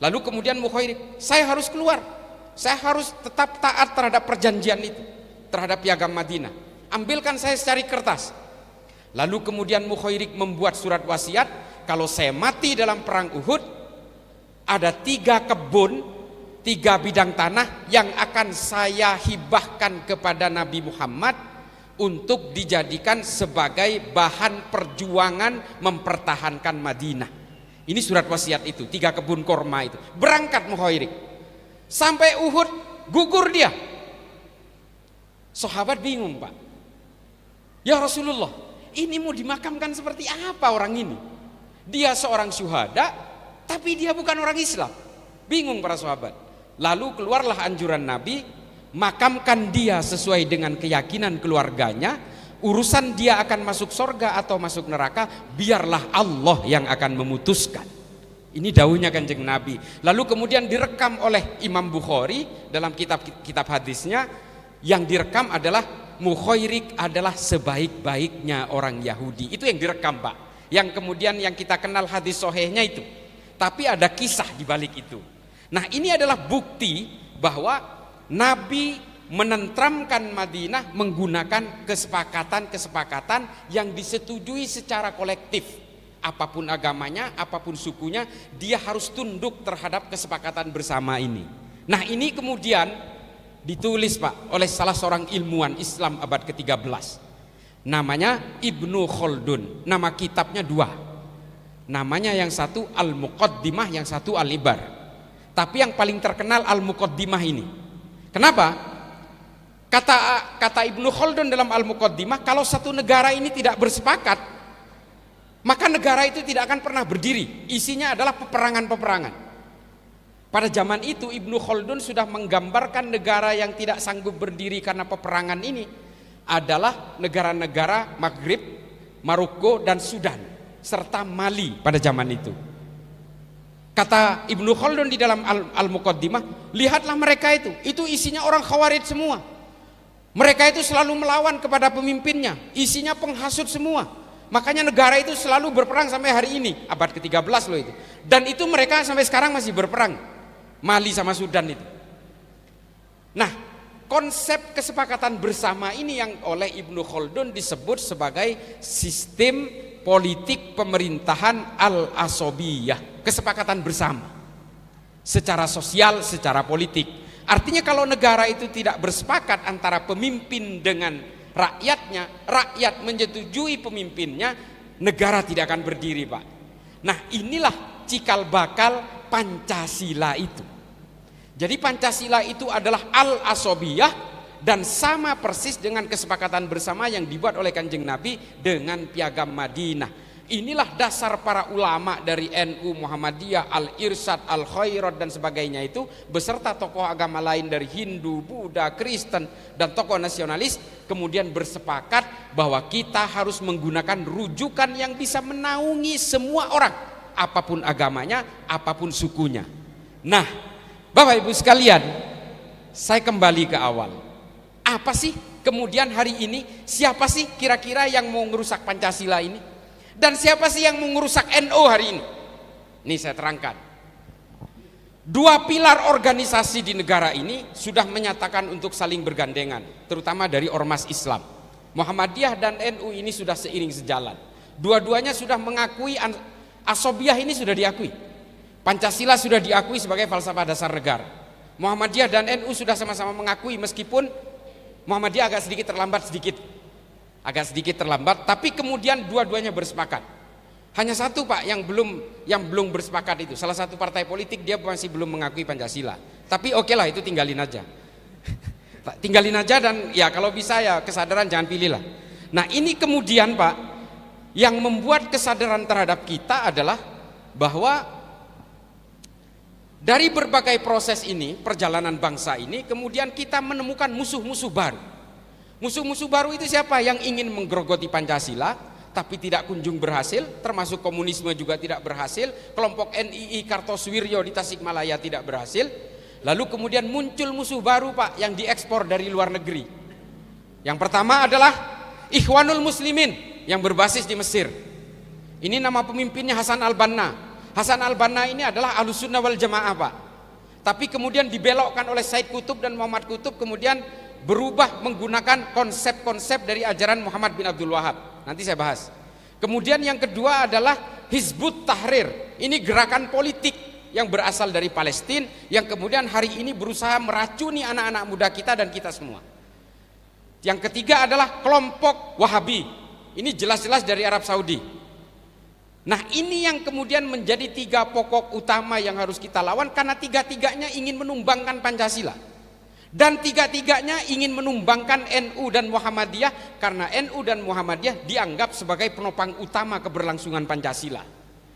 Lalu kemudian Mukhairik, saya harus keluar. Saya harus tetap taat terhadap perjanjian itu, terhadap Piagam Madinah. Ambilkan saya secari kertas. Lalu kemudian Mukhairik membuat surat wasiat, kalau saya mati dalam perang Uhud, ada 3 kebun, 3 bidang tanah yang akan saya hibahkan kepada Nabi Muhammad untuk dijadikan sebagai bahan perjuangan mempertahankan Madinah. Ini surat wasiat itu, 3 kebun korma itu. Berangkat Mukhairik. Sampai Uhud gugur dia. Sahabat bingung, Pak. Ya Rasulullah, ini mau dimakamkan seperti apa orang ini? Dia seorang syuhada, tapi dia bukan orang Islam. Bingung para sahabat. Lalu keluarlah anjuran Nabi, makamkan dia sesuai dengan keyakinan keluarganya. Urusan dia akan masuk surga atau masuk neraka, biarlah Allah yang akan memutuskan. Ini dawuhnya Kanjeng Nabi. Lalu kemudian direkam oleh Imam Bukhari dalam kitab hadisnya. Yang direkam adalah Mukhairik adalah sebaik-baiknya orang Yahudi. Itu yang direkam, Pak. Yang kemudian yang kita kenal hadis sahihnya itu. Tapi ada kisah di balik itu. Nah, ini adalah bukti bahwa Nabi menentramkan Madinah menggunakan kesepakatan-kesepakatan yang disetujui secara kolektif. Apapun agamanya, apapun sukunya, dia harus tunduk terhadap kesepakatan bersama ini. Nah, ini kemudian ditulis, Pak, oleh salah seorang ilmuwan Islam abad ke-13. Namanya Ibnu Khaldun. Nama kitabnya dua. Namanya yang satu Al-Muqaddimah, yang satu Al-Ibar. Tapi yang paling terkenal Al-Muqaddimah ini. Kenapa? Kata Ibnu Khaldun dalam Al-Muqaddimah, kalau satu negara ini tidak bersepakat, maka negara itu tidak akan pernah berdiri. Isinya adalah peperangan-peperangan. Pada zaman itu Ibnu Khaldun sudah menggambarkan negara yang tidak sanggup berdiri karena peperangan ini adalah negara-negara Maghrib, Maroko dan Sudan serta Mali pada zaman itu. Kata Ibnu Khaldun di dalam Al-Muqaddimah, lihatlah mereka itu isinya orang Khawarij semua. Mereka itu selalu melawan kepada pemimpinnya, isinya penghasut semua. Makanya negara itu selalu berperang sampai hari ini, abad ke-13 loh itu. Dan itu mereka sampai sekarang masih berperang, Mali sama Sudan itu. Nah, konsep kesepakatan bersama ini yang oleh Ibnu Khaldun disebut sebagai sistem politik pemerintahan al-asobiyah, kesepakatan bersama secara sosial, secara politik. Artinya kalau negara itu tidak bersepakat antara pemimpin dengan rakyatnya, rakyat menyetujui pemimpinnya, negara tidak akan berdiri, Pak. Nah, inilah cikal bakal Pancasila itu. Jadi Pancasila itu adalah al-asobiyah dan sama persis dengan kesepakatan bersama yang dibuat oleh Kanjeng Nabi dengan Piagam Madinah. Inilah dasar para ulama dari NU, Muhammadiyah, Al-Irsyad, Al-Khairat dan sebagainya itu beserta tokoh agama lain dari Hindu, Buddha, Kristen dan tokoh nasionalis kemudian bersepakat bahwa kita harus menggunakan rujukan yang bisa menaungi semua orang, apapun agamanya, apapun sukunya. Nah, Bapak Ibu sekalian, saya kembali ke awal. Apa sih kemudian hari ini, siapa sih kira-kira yang mau ngerusak Pancasila ini? Dan siapa sih yang mau ngerusak NU hari ini? Ini saya terangkan. Dua pilar organisasi di negara ini sudah menyatakan untuk saling bergandengan, terutama dari ormas Islam. Muhammadiyah dan NU ini sudah seiring sejalan. Dua-duanya sudah mengakui asobiyah ini sudah diakui. Pancasila sudah diakui sebagai falsafah dasar negara. Muhammadiyah dan NU sudah sama-sama mengakui, meskipun Muhammadiyah agak sedikit terlambat, tapi kemudian dua-duanya bersepakat. Hanya satu, Pak, yang belum bersepakat itu. Salah satu partai politik dia masih belum mengakui Pancasila. Tapi oke lah, itu tinggalin aja. Tinggalin aja dan ya kalau bisa ya kesadaran jangan pilih lah. Nah, ini kemudian, Pak, yang membuat kesadaran terhadap kita adalah bahwa dari berbagai proses ini, perjalanan bangsa ini, kemudian kita menemukan musuh-musuh baru. Musuh-musuh baru itu siapa? Yang ingin menggerogoti Pancasila, tapi tidak kunjung berhasil, termasuk komunisme juga tidak berhasil, kelompok NII Kartosuwiryo di Tasikmalaya tidak berhasil. Lalu kemudian muncul musuh baru, Pak, yang diekspor dari luar negeri. Yang pertama adalah Ikhwanul Muslimin yang berbasis di Mesir. Ini nama pemimpinnya Hasan al-Banna. Hasan al-Banna ini adalah Ahlussunnah wal Jamaah, Pak. Tapi kemudian dibelokkan oleh Said Qutb dan Muhammad Qutb, kemudian berubah menggunakan konsep-konsep dari ajaran Muhammad bin Abdul Wahab. Nanti saya bahas. Kemudian yang kedua adalah Hizbut Tahrir. Ini gerakan politik yang berasal dari Palestina yang kemudian hari ini berusaha meracuni anak-anak muda kita dan kita semua. Yang ketiga adalah kelompok Wahabi. Ini jelas-jelas dari Arab Saudi. Nah, ini yang kemudian menjadi tiga pokok utama yang harus kita lawan, karena tiga-tiganya ingin menumbangkan Pancasila. Dan tiga-tiganya ingin menumbangkan NU dan Muhammadiyah, karena NU dan Muhammadiyah dianggap sebagai penopang utama keberlangsungan Pancasila.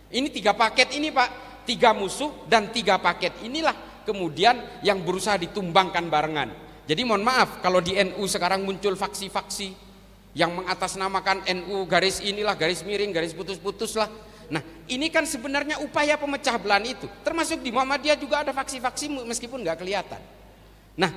Ini tiga paket ini, Pak, tiga musuh dan tiga paket inilah kemudian yang berusaha ditumbangkan barengan. Jadi mohon maaf kalau di NU sekarang muncul faksi-faksi yang mengatasnamakan NU garis inilah, garis miring, garis putus-putus lah. Nah, ini kan sebenarnya upaya pemecah belahan itu. Termasuk di Muhammadiyah juga ada faksi-faksi meskipun nggak kelihatan. Nah,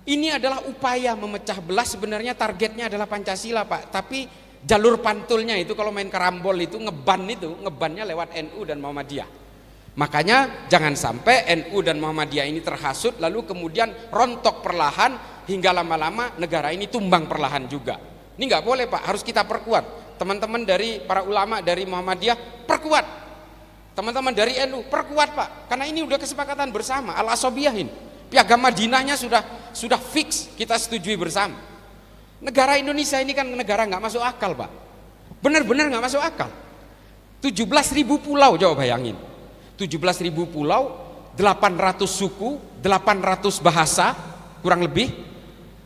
ini adalah upaya memecah belah, sebenarnya targetnya adalah Pancasila, Pak. Tapi jalur pantulnya itu kalau main karambol itu ngebannya lewat NU dan Muhammadiyah. Makanya jangan sampai NU dan Muhammadiyah ini terhasut lalu kemudian rontok perlahan hingga lama-lama negara ini tumbang perlahan juga. Ini nggak boleh, Pak, harus kita perkuat. Teman-teman dari para ulama dari Muhammadiyah perkuat, teman-teman dari NU perkuat, Pak, karena ini udah kesepakatan bersama al-asobiyah ini. Piagam Madinahnya sudah fix kita setujui bersama. Negara Indonesia ini kan negara nggak masuk akal, Pak. Benar-benar nggak masuk akal. 17.000 pulau, coba bayangin. 17.000 pulau, 800 suku, 800 bahasa, kurang lebih.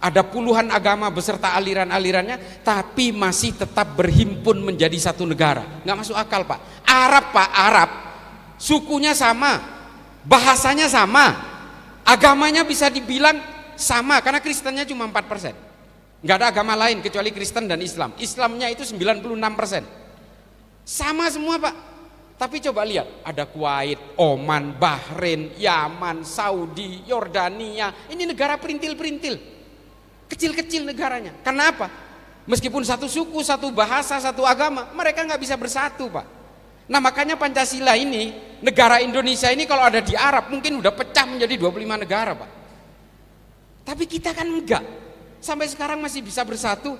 Ada puluhan agama beserta aliran-alirannya, tapi masih tetap berhimpun menjadi satu negara. Nggak masuk akal, Pak. Arab, Pak, Arab. Sukunya sama, bahasanya sama, agamanya bisa dibilang sama, karena Kristennya cuma 4%. Nggak ada agama lain kecuali Kristen dan Islam. Islamnya itu 96%. Sama semua, Pak. Tapi coba lihat, ada Kuwait, Oman, Bahrain, Yaman, Saudi, Yordania. Ini negara perintil-perintil, kecil-kecil negaranya. Kenapa? Meskipun satu suku, satu bahasa, satu agama, mereka nggak bisa bersatu, Pak. Nah, makanya Pancasila ini, negara Indonesia ini kalau ada di Arab mungkin udah pecah menjadi 25 negara, Pak. Tapi kita kan enggak. Sampai sekarang masih bisa bersatu.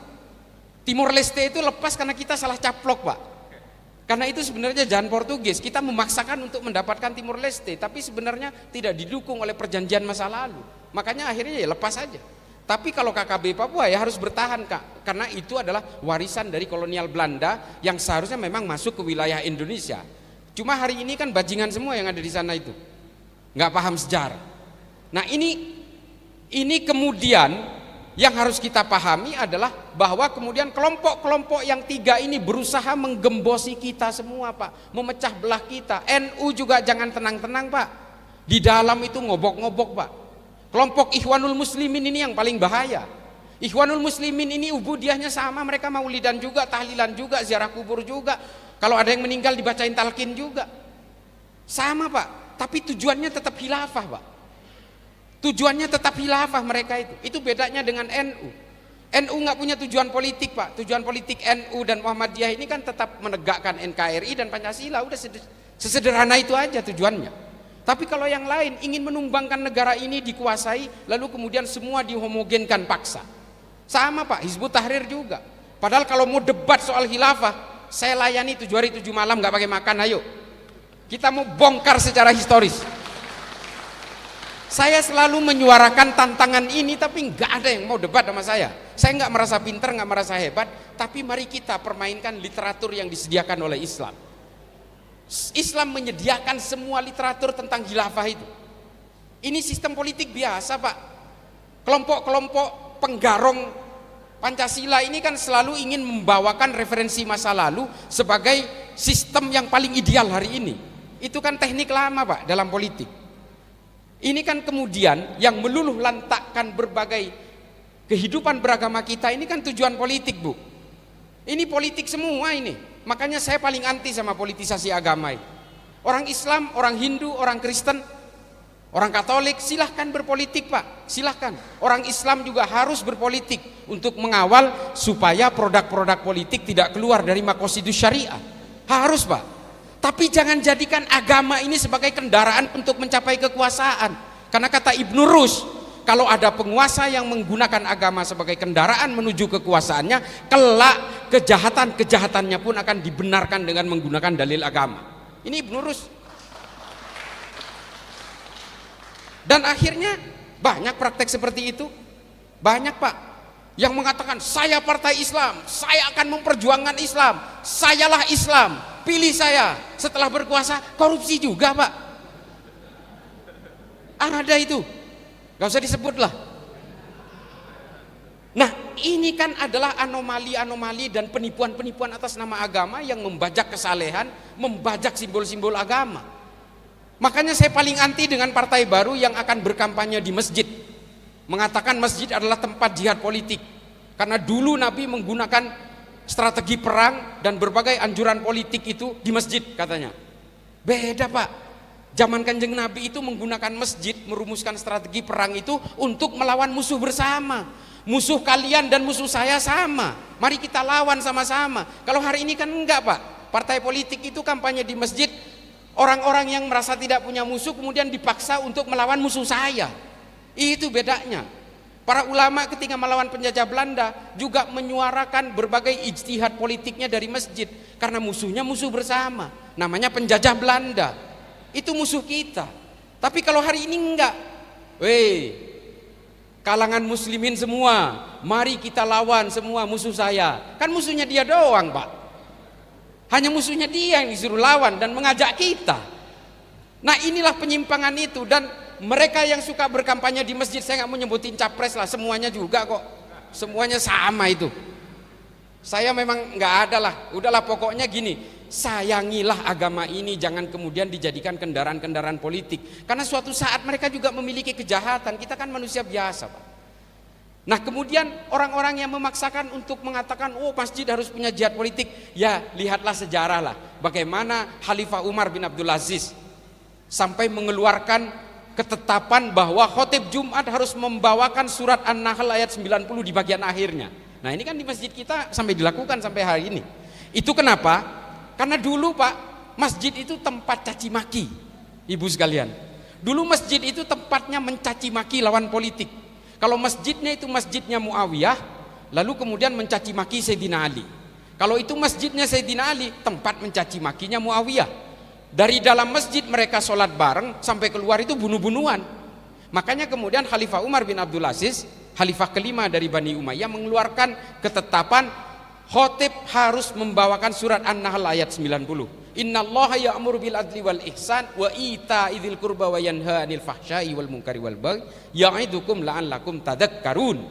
Timor Leste itu lepas karena kita salah caplok, Pak. Karena itu sebenarnya jalan Portugis, kita memaksakan untuk mendapatkan Timor Leste, tapi sebenarnya tidak didukung oleh perjanjian masa lalu. Makanya akhirnya ya lepas saja. Tapi kalau KKB Papua ya harus bertahan, Kak, karena itu adalah warisan dari kolonial Belanda yang seharusnya memang masuk ke wilayah Indonesia. Cuma hari ini kan bajingan semua yang ada di sana itu, nggak paham sejarah. Nah, ini kemudian yang harus kita pahami adalah bahwa kemudian kelompok-kelompok yang tiga ini berusaha menggembosi kita semua, Pak, memecah belah kita. NU juga jangan tenang-tenang, Pak. Di dalam itu ngobok-ngobok, Pak. Kelompok Ikhwanul Muslimin ini yang paling bahaya. Ikhwanul Muslimin ini ubudiahnya sama, mereka maulidan juga, tahlilan juga, ziarah kubur juga. Kalau ada yang meninggal dibacain talqin juga. Sama, Pak. Tapi tujuannya tetap khilafah, Pak. Tujuannya tetap khilafah mereka itu. Itu bedanya dengan NU. NU nggak punya tujuan politik, Pak. Tujuan politik NU dan Muhammadiyah ini kan tetap menegakkan NKRI dan Pancasila. Udah sesederhana itu aja tujuannya. Tapi kalau yang lain ingin menumbangkan negara ini dikuasai, lalu kemudian semua dihomogenkan paksa. Sama, Pak, Hizbut Tahrir juga. Padahal kalau mau debat soal khilafah, saya layani 7 hari 7 malam nggak pakai makan, ayo. Kita mau bongkar secara historis. Saya selalu menyuarakan tantangan ini, tapi nggak ada yang mau debat sama saya. Saya nggak merasa pinter, nggak merasa hebat, tapi mari kita permainkan literatur yang disediakan oleh Islam. Islam menyediakan semua literatur tentang khilafah itu. Ini sistem politik biasa, Pak. Kelompok-kelompok penggarong Pancasila ini kan selalu ingin membawakan referensi masa lalu sebagai sistem yang paling ideal hari ini. Itu kan teknik lama, Pak, dalam politik. Ini kan kemudian yang meluluh lantakkan berbagai kehidupan beragama kita ini kan tujuan politik, Bu. Ini politik semua ini. Makanya saya paling anti sama politisasi agama ini. Orang Islam, orang Hindu, orang Kristen, orang Katolik silahkan berpolitik, Pak. Silahkan. Orang Islam juga harus berpolitik untuk mengawal supaya produk-produk politik tidak keluar dari makosidus syariah. Harus, Pak. Tapi jangan jadikan agama ini sebagai kendaraan untuk mencapai kekuasaan. Karena kata Ibnu Rus, kalau ada penguasa yang menggunakan agama sebagai kendaraan menuju kekuasaannya, kelak kejahatan-kejahatannya pun akan dibenarkan dengan menggunakan dalil agama. Ini Ibnu Rus. Dan akhirnya banyak praktek seperti itu. Banyak, Pak, yang mengatakan saya partai Islam, saya akan memperjuangkan Islam, sayalah Islam, pilih saya. Setelah berkuasa korupsi juga, Pak. Ada itu, gak usah disebut lah. Nah, ini kan adalah anomali-anomali dan penipuan-penipuan atas nama agama yang membajak kesalehan, membajak simbol-simbol agama. Makanya saya paling anti dengan partai baru yang akan berkampanye di masjid, mengatakan masjid adalah tempat jihad politik. Karena dulu Nabi menggunakan strategi perang dan berbagai anjuran politik itu di masjid, katanya. Beda, Pak. Zaman Kanjeng Nabi itu menggunakan masjid, merumuskan strategi perang itu untuk melawan musuh bersama. Musuh kalian dan musuh saya sama, mari kita lawan sama-sama. Kalau hari ini kan enggak, Pak. Partai politik itu kampanye di masjid, orang-orang yang merasa tidak punya musuh kemudian dipaksa untuk melawan musuh saya. Itu bedanya. Para ulama ketika melawan penjajah Belanda juga menyuarakan berbagai ijtihad politiknya dari masjid, karena musuhnya musuh bersama, namanya penjajah Belanda. Itu musuh kita. Tapi kalau hari ini enggak, kalangan muslimin semua, mari kita lawan semua musuh saya. Kan musuhnya dia doang, Pak. Hanya musuhnya dia yang disuruh lawan dan mengajak kita. Nah, inilah penyimpangan itu. Dan mereka yang suka berkampanye di masjid, saya nggak mau nyebutin capres lah, semuanya juga kok, semuanya sama itu. Saya memang nggak ada lah, udahlah pokoknya gini, sayangilah agama ini, jangan kemudian dijadikan kendaraan-kendaraan politik. Karena suatu saat mereka juga memiliki kejahatan, kita kan manusia biasa, Pak. Nah, kemudian orang-orang yang memaksakan untuk mengatakan, oh masjid harus punya jihad politik, ya lihatlah sejarah lah, bagaimana Khalifah Umar bin Abdul Aziz sampai mengeluarkan ketetapan bahwa khotib Jumat harus membawakan surat An-Nahl ayat 90 di bagian akhirnya. Nah, ini kan di masjid kita sampai dilakukan sampai hari ini. Itu kenapa? Karena dulu, Pak, masjid itu tempat caci maki. Ibu sekalian, dulu masjid itu tempatnya mencaci maki lawan politik. Kalau masjidnya itu masjidnya Muawiyah, lalu kemudian mencaci maki Sayyidina Ali. Kalau itu masjidnya Sayyidina Ali, tempat mencaci makinya Muawiyah. Dari dalam masjid mereka sholat bareng, sampai keluar itu bunuh-bunuhan. Makanya kemudian Khalifah Umar bin Abdul Aziz, Khalifah kelima dari Bani Umayyah, mengeluarkan ketetapan khotib harus membawakan surat An-Nahl ayat 90. Innallaha ya'muru bil adli wal ihsan wa ita'idzil qurba wa yanha 'anil fahsya'i wal munkari wal baghi ya'idukum la'allakum tadhakkarun.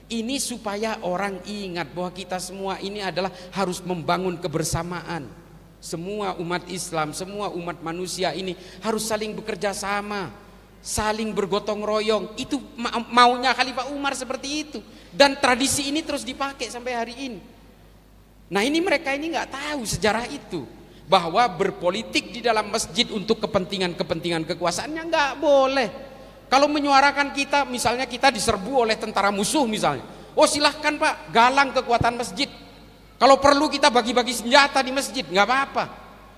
Ini supaya orang ingat bahwa kita semua ini adalah harus membangun kebersamaan. Semua umat Islam, semua umat manusia ini harus saling bekerja sama, saling bergotong royong. Itu maunya Khalifah Umar seperti itu, dan tradisi ini terus dipakai sampai hari ini. Nah, ini mereka ini nggak tahu sejarah itu, bahwa berpolitik di dalam masjid untuk kepentingan kekuasaannya nggak boleh. Kalau menyuarakan kita, misalnya kita diserbu oleh tentara musuh misalnya, oh silahkan Pak, galang kekuatan masjid. Kalau perlu kita bagi-bagi senjata di masjid, nggak apa-apa.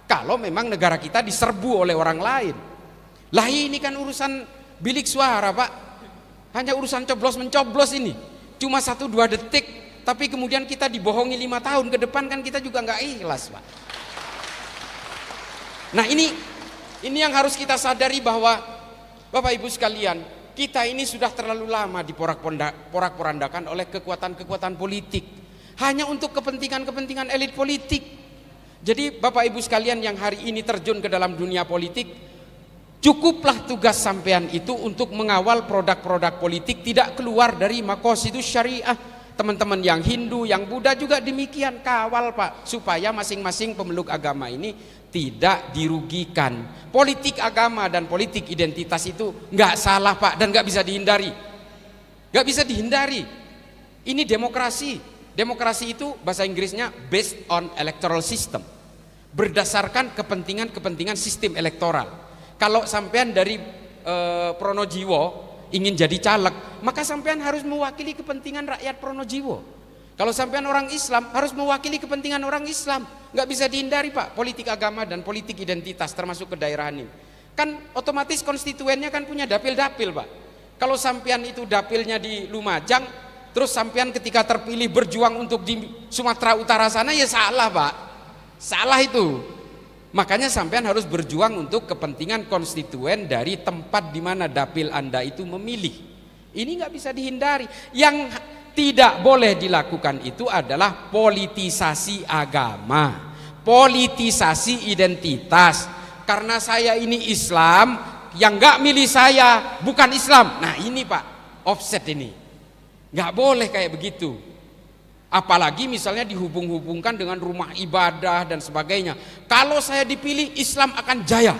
Kalau memang negara kita diserbu oleh orang lain. Lah ini kan urusan bilik suara, Pak. Hanya urusan coblos mencoblos ini. Cuma 1-2 detik, tapi kemudian kita dibohongi 5 tahun ke depan, kan kita juga nggak ikhlas, Pak. Nah, ini yang harus kita sadari, bahwa Bapak Ibu sekalian, kita ini sudah terlalu lama diporak-porandakan oleh kekuatan-kekuatan politik, hanya untuk kepentingan-kepentingan elit politik. Jadi Bapak Ibu sekalian yang hari ini terjun ke dalam dunia politik, cukuplah tugas sampean itu untuk mengawal produk-produk politik tidak keluar dari maqasidus syariah. Teman-teman yang Hindu, yang Buddha juga demikian, kawal Pak, supaya masing-masing pemeluk agama ini tidak dirugikan. Politik agama dan politik identitas itu nggak salah, Pak, dan nggak bisa dihindari. Nggak bisa dihindari. Ini demokrasi. Demokrasi itu bahasa Inggrisnya based on electoral system, berdasarkan kepentingan sistem elektoral. Kalau sampean dari Pronojiwo ingin jadi caleg, maka sampean harus mewakili kepentingan rakyat Pronojiwo. Kalau sampean orang Islam, harus mewakili kepentingan orang Islam. Nggak bisa dihindari, Pak, politik agama dan politik identitas termasuk kedaerahan ini. Kan otomatis konstituennya kan punya dapil-dapil, Pak. Kalau sampean itu dapilnya di Lumajang, terus sampean ketika terpilih berjuang untuk di Sumatera Utara sana, ya salah, Pak. Salah itu. Makanya sampean harus berjuang untuk kepentingan konstituen dari tempat di mana dapil Anda itu memilih. Ini nggak bisa dihindari. Yang tidak boleh dilakukan itu adalah politisasi agama, politisasi identitas. Karena saya ini Islam, yang nggak milih saya bukan Islam. Nah ini Pak, offset ini. Nggak boleh kayak begitu. Apalagi misalnya dihubung-hubungkan dengan rumah ibadah dan sebagainya. Kalau saya dipilih, Islam akan jaya.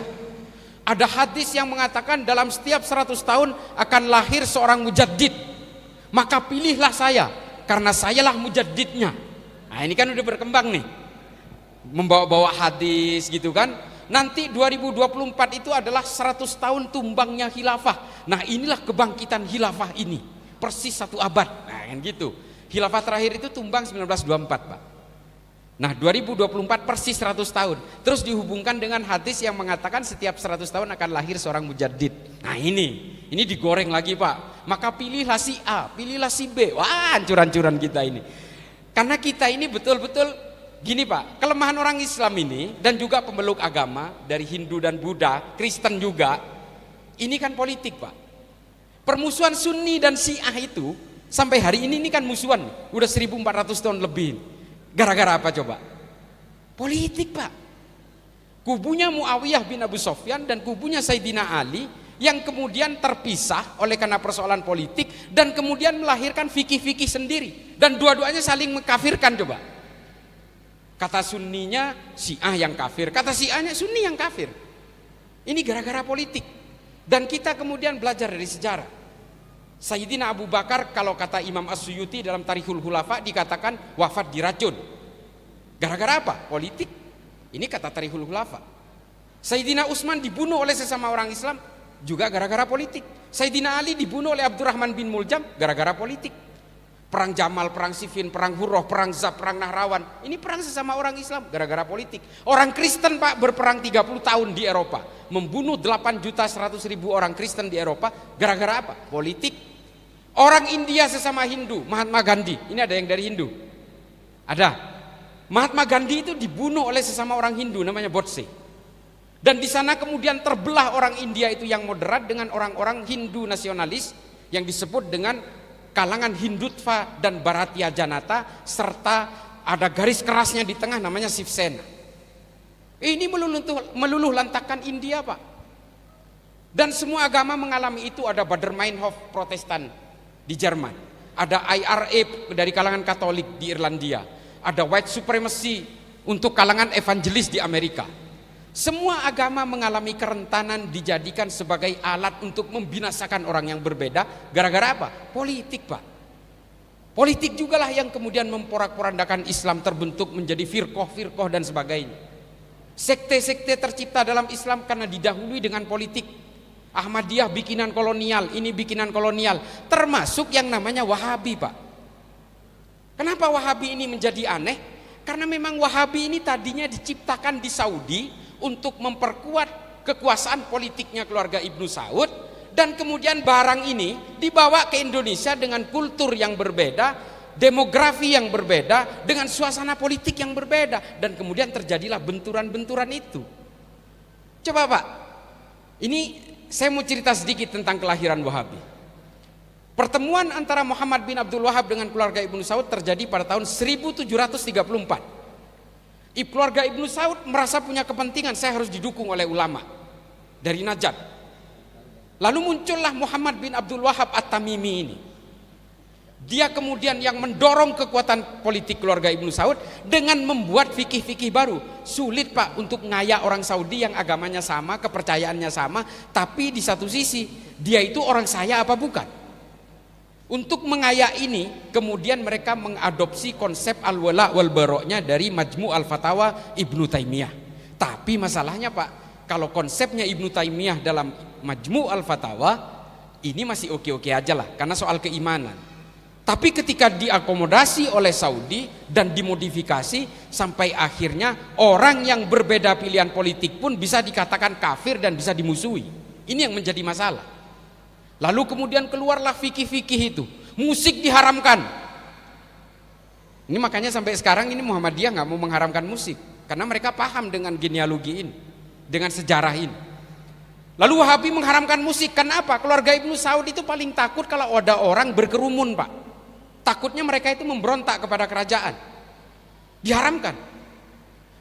Ada hadis yang mengatakan dalam setiap 100 tahun akan lahir seorang mujaddid. Maka pilihlah saya, karena sayalah mujaddidnya. Nah ini kan udah berkembang nih, membawa-bawa hadis gitu kan. Nanti 2024 itu adalah 100 tahun tumbangnya khilafah. Nah inilah kebangkitan khilafah ini, persis 1 abad. Nah kan gitu. Khilafah terakhir itu tumbang 1924, Pak. Nah 2024 persis 100 tahun. Terus dihubungkan dengan hadis yang mengatakan setiap 100 tahun akan lahir seorang mujaddid. Nah ini digoreng lagi, Pak. Maka pilihlah si A, pilihlah si B. Wah hancur-hancuran kita ini. Karena kita ini betul-betul gini, Pak, kelemahan orang Islam ini dan juga pemeluk agama dari Hindu dan Buddha, Kristen juga, ini kan politik, Pak. Permusuhan Sunni dan Syiah itu sampai hari ini kan musuhan, udah 1400 tahun lebih. Gara-gara apa coba? Politik, Pak. Kubunya Muawiyah bin Abu Sufyan dan kubunya Sayyidina Ali yang kemudian terpisah oleh karena persoalan politik dan kemudian melahirkan fikih-fikih sendiri dan dua-duanya saling mengkafirkan coba. Kata Sunninya Syiah yang kafir, kata Syiahnya Sunni yang kafir. Ini gara-gara politik. Dan kita kemudian belajar dari sejarah. Sayyidina Abu Bakar kalau kata Imam As-Suyuti dalam Tarikhul Khulafa dikatakan wafat diracun. Gara-gara apa? Politik. Ini kata Tarikhul Khulafa. Sayyidina Utsman dibunuh oleh sesama orang Islam juga gara-gara politik. Sayyidina Ali dibunuh oleh Abdurrahman bin Muljam gara-gara politik. Perang Jamal, perang Siffin, perang Hurrah, perang Zab, perang Nahrawan. Ini perang sesama orang Islam gara-gara politik. Orang Kristen, Pak, berperang 30 tahun di Eropa, membunuh 8.100.000 orang Kristen di Eropa gara-gara apa? Politik. Orang India sesama Hindu, Mahatma Gandhi. Ini ada yang dari Hindu? Ada. Mahatma Gandhi itu dibunuh oleh sesama orang Hindu namanya Godse. Dan di sana kemudian terbelah orang India itu yang moderat dengan orang-orang Hindu nasionalis yang disebut dengan kalangan Hindutva dan Bharatiya Janata, serta ada garis kerasnya di tengah namanya Shiv Sena. Ini meluluh lantakan India, Pak. Dan semua agama mengalami itu. Ada Baader-Meinhof Protestan di Jerman, ada IRA dari kalangan Katolik di Irlandia, ada White Supremacy untuk kalangan evangelis di Amerika. Semua agama mengalami kerentanan dijadikan sebagai alat untuk membinasakan orang yang berbeda. Gara-gara apa? Politik, Pak. Politik jugalah yang kemudian memporak-porandakan Islam terbentuk menjadi firqoh-firqoh dan sebagainya. Sekte-sekte tercipta dalam Islam karena didahului dengan politik. Ahmadiyah bikinan kolonial, ini bikinan kolonial, termasuk yang namanya Wahabi, Pak. Kenapa Wahabi ini menjadi aneh? Karena memang Wahabi ini tadinya diciptakan di Saudi untuk memperkuat kekuasaan politiknya keluarga Ibnu Saud, dan kemudian barang ini dibawa ke Indonesia dengan kultur yang berbeda, demografi yang berbeda, dengan suasana politik yang berbeda, dan kemudian terjadilah benturan-benturan itu. Coba, Pak, ini saya mau cerita sedikit tentang kelahiran Wahabi. Pertemuan antara Muhammad bin Abdul Wahab dengan keluarga Ibnu Saud terjadi pada tahun 1734. Keluarga Ibnu Saud merasa punya kepentingan, saya harus didukung oleh ulama dari Najd. Lalu muncullah Muhammad bin Abdul Wahab At-Tamimi ini. Dia kemudian yang mendorong kekuatan politik keluarga Ibnu Saud dengan membuat fikih-fikih baru. Sulit, Pak, untuk ngayak orang Saudi yang agamanya sama, kepercayaannya sama, tapi di satu sisi dia itu orang saya apa bukan? Untuk mengayak ini kemudian mereka mengadopsi konsep al-wala wal baroknya dari Majmu' al-Fatawa Ibnu Taimiyah. Tapi masalahnya, Pak, kalau konsepnya Ibnu Taimiyah dalam Majmu' al-Fatawa ini masih oke-oke aja lah karena soal keimanan. Tapi ketika diakomodasi oleh Saudi dan dimodifikasi sampai akhirnya orang yang berbeda pilihan politik pun bisa dikatakan kafir dan bisa dimusuhi. Ini yang menjadi masalah. Lalu kemudian keluarlah fikih-fikih itu. Musik diharamkan. Ini makanya sampai sekarang ini Muhammadiyah nggak mau mengharamkan musik karena mereka paham dengan genealogi ini, dengan sejarah ini. Lalu Wahabi mengharamkan musik. Kenapa? Keluarga Ibnu Saud itu paling takut kalau ada orang berkerumun, Pak. Takutnya mereka itu memberontak kepada kerajaan. Diharamkan.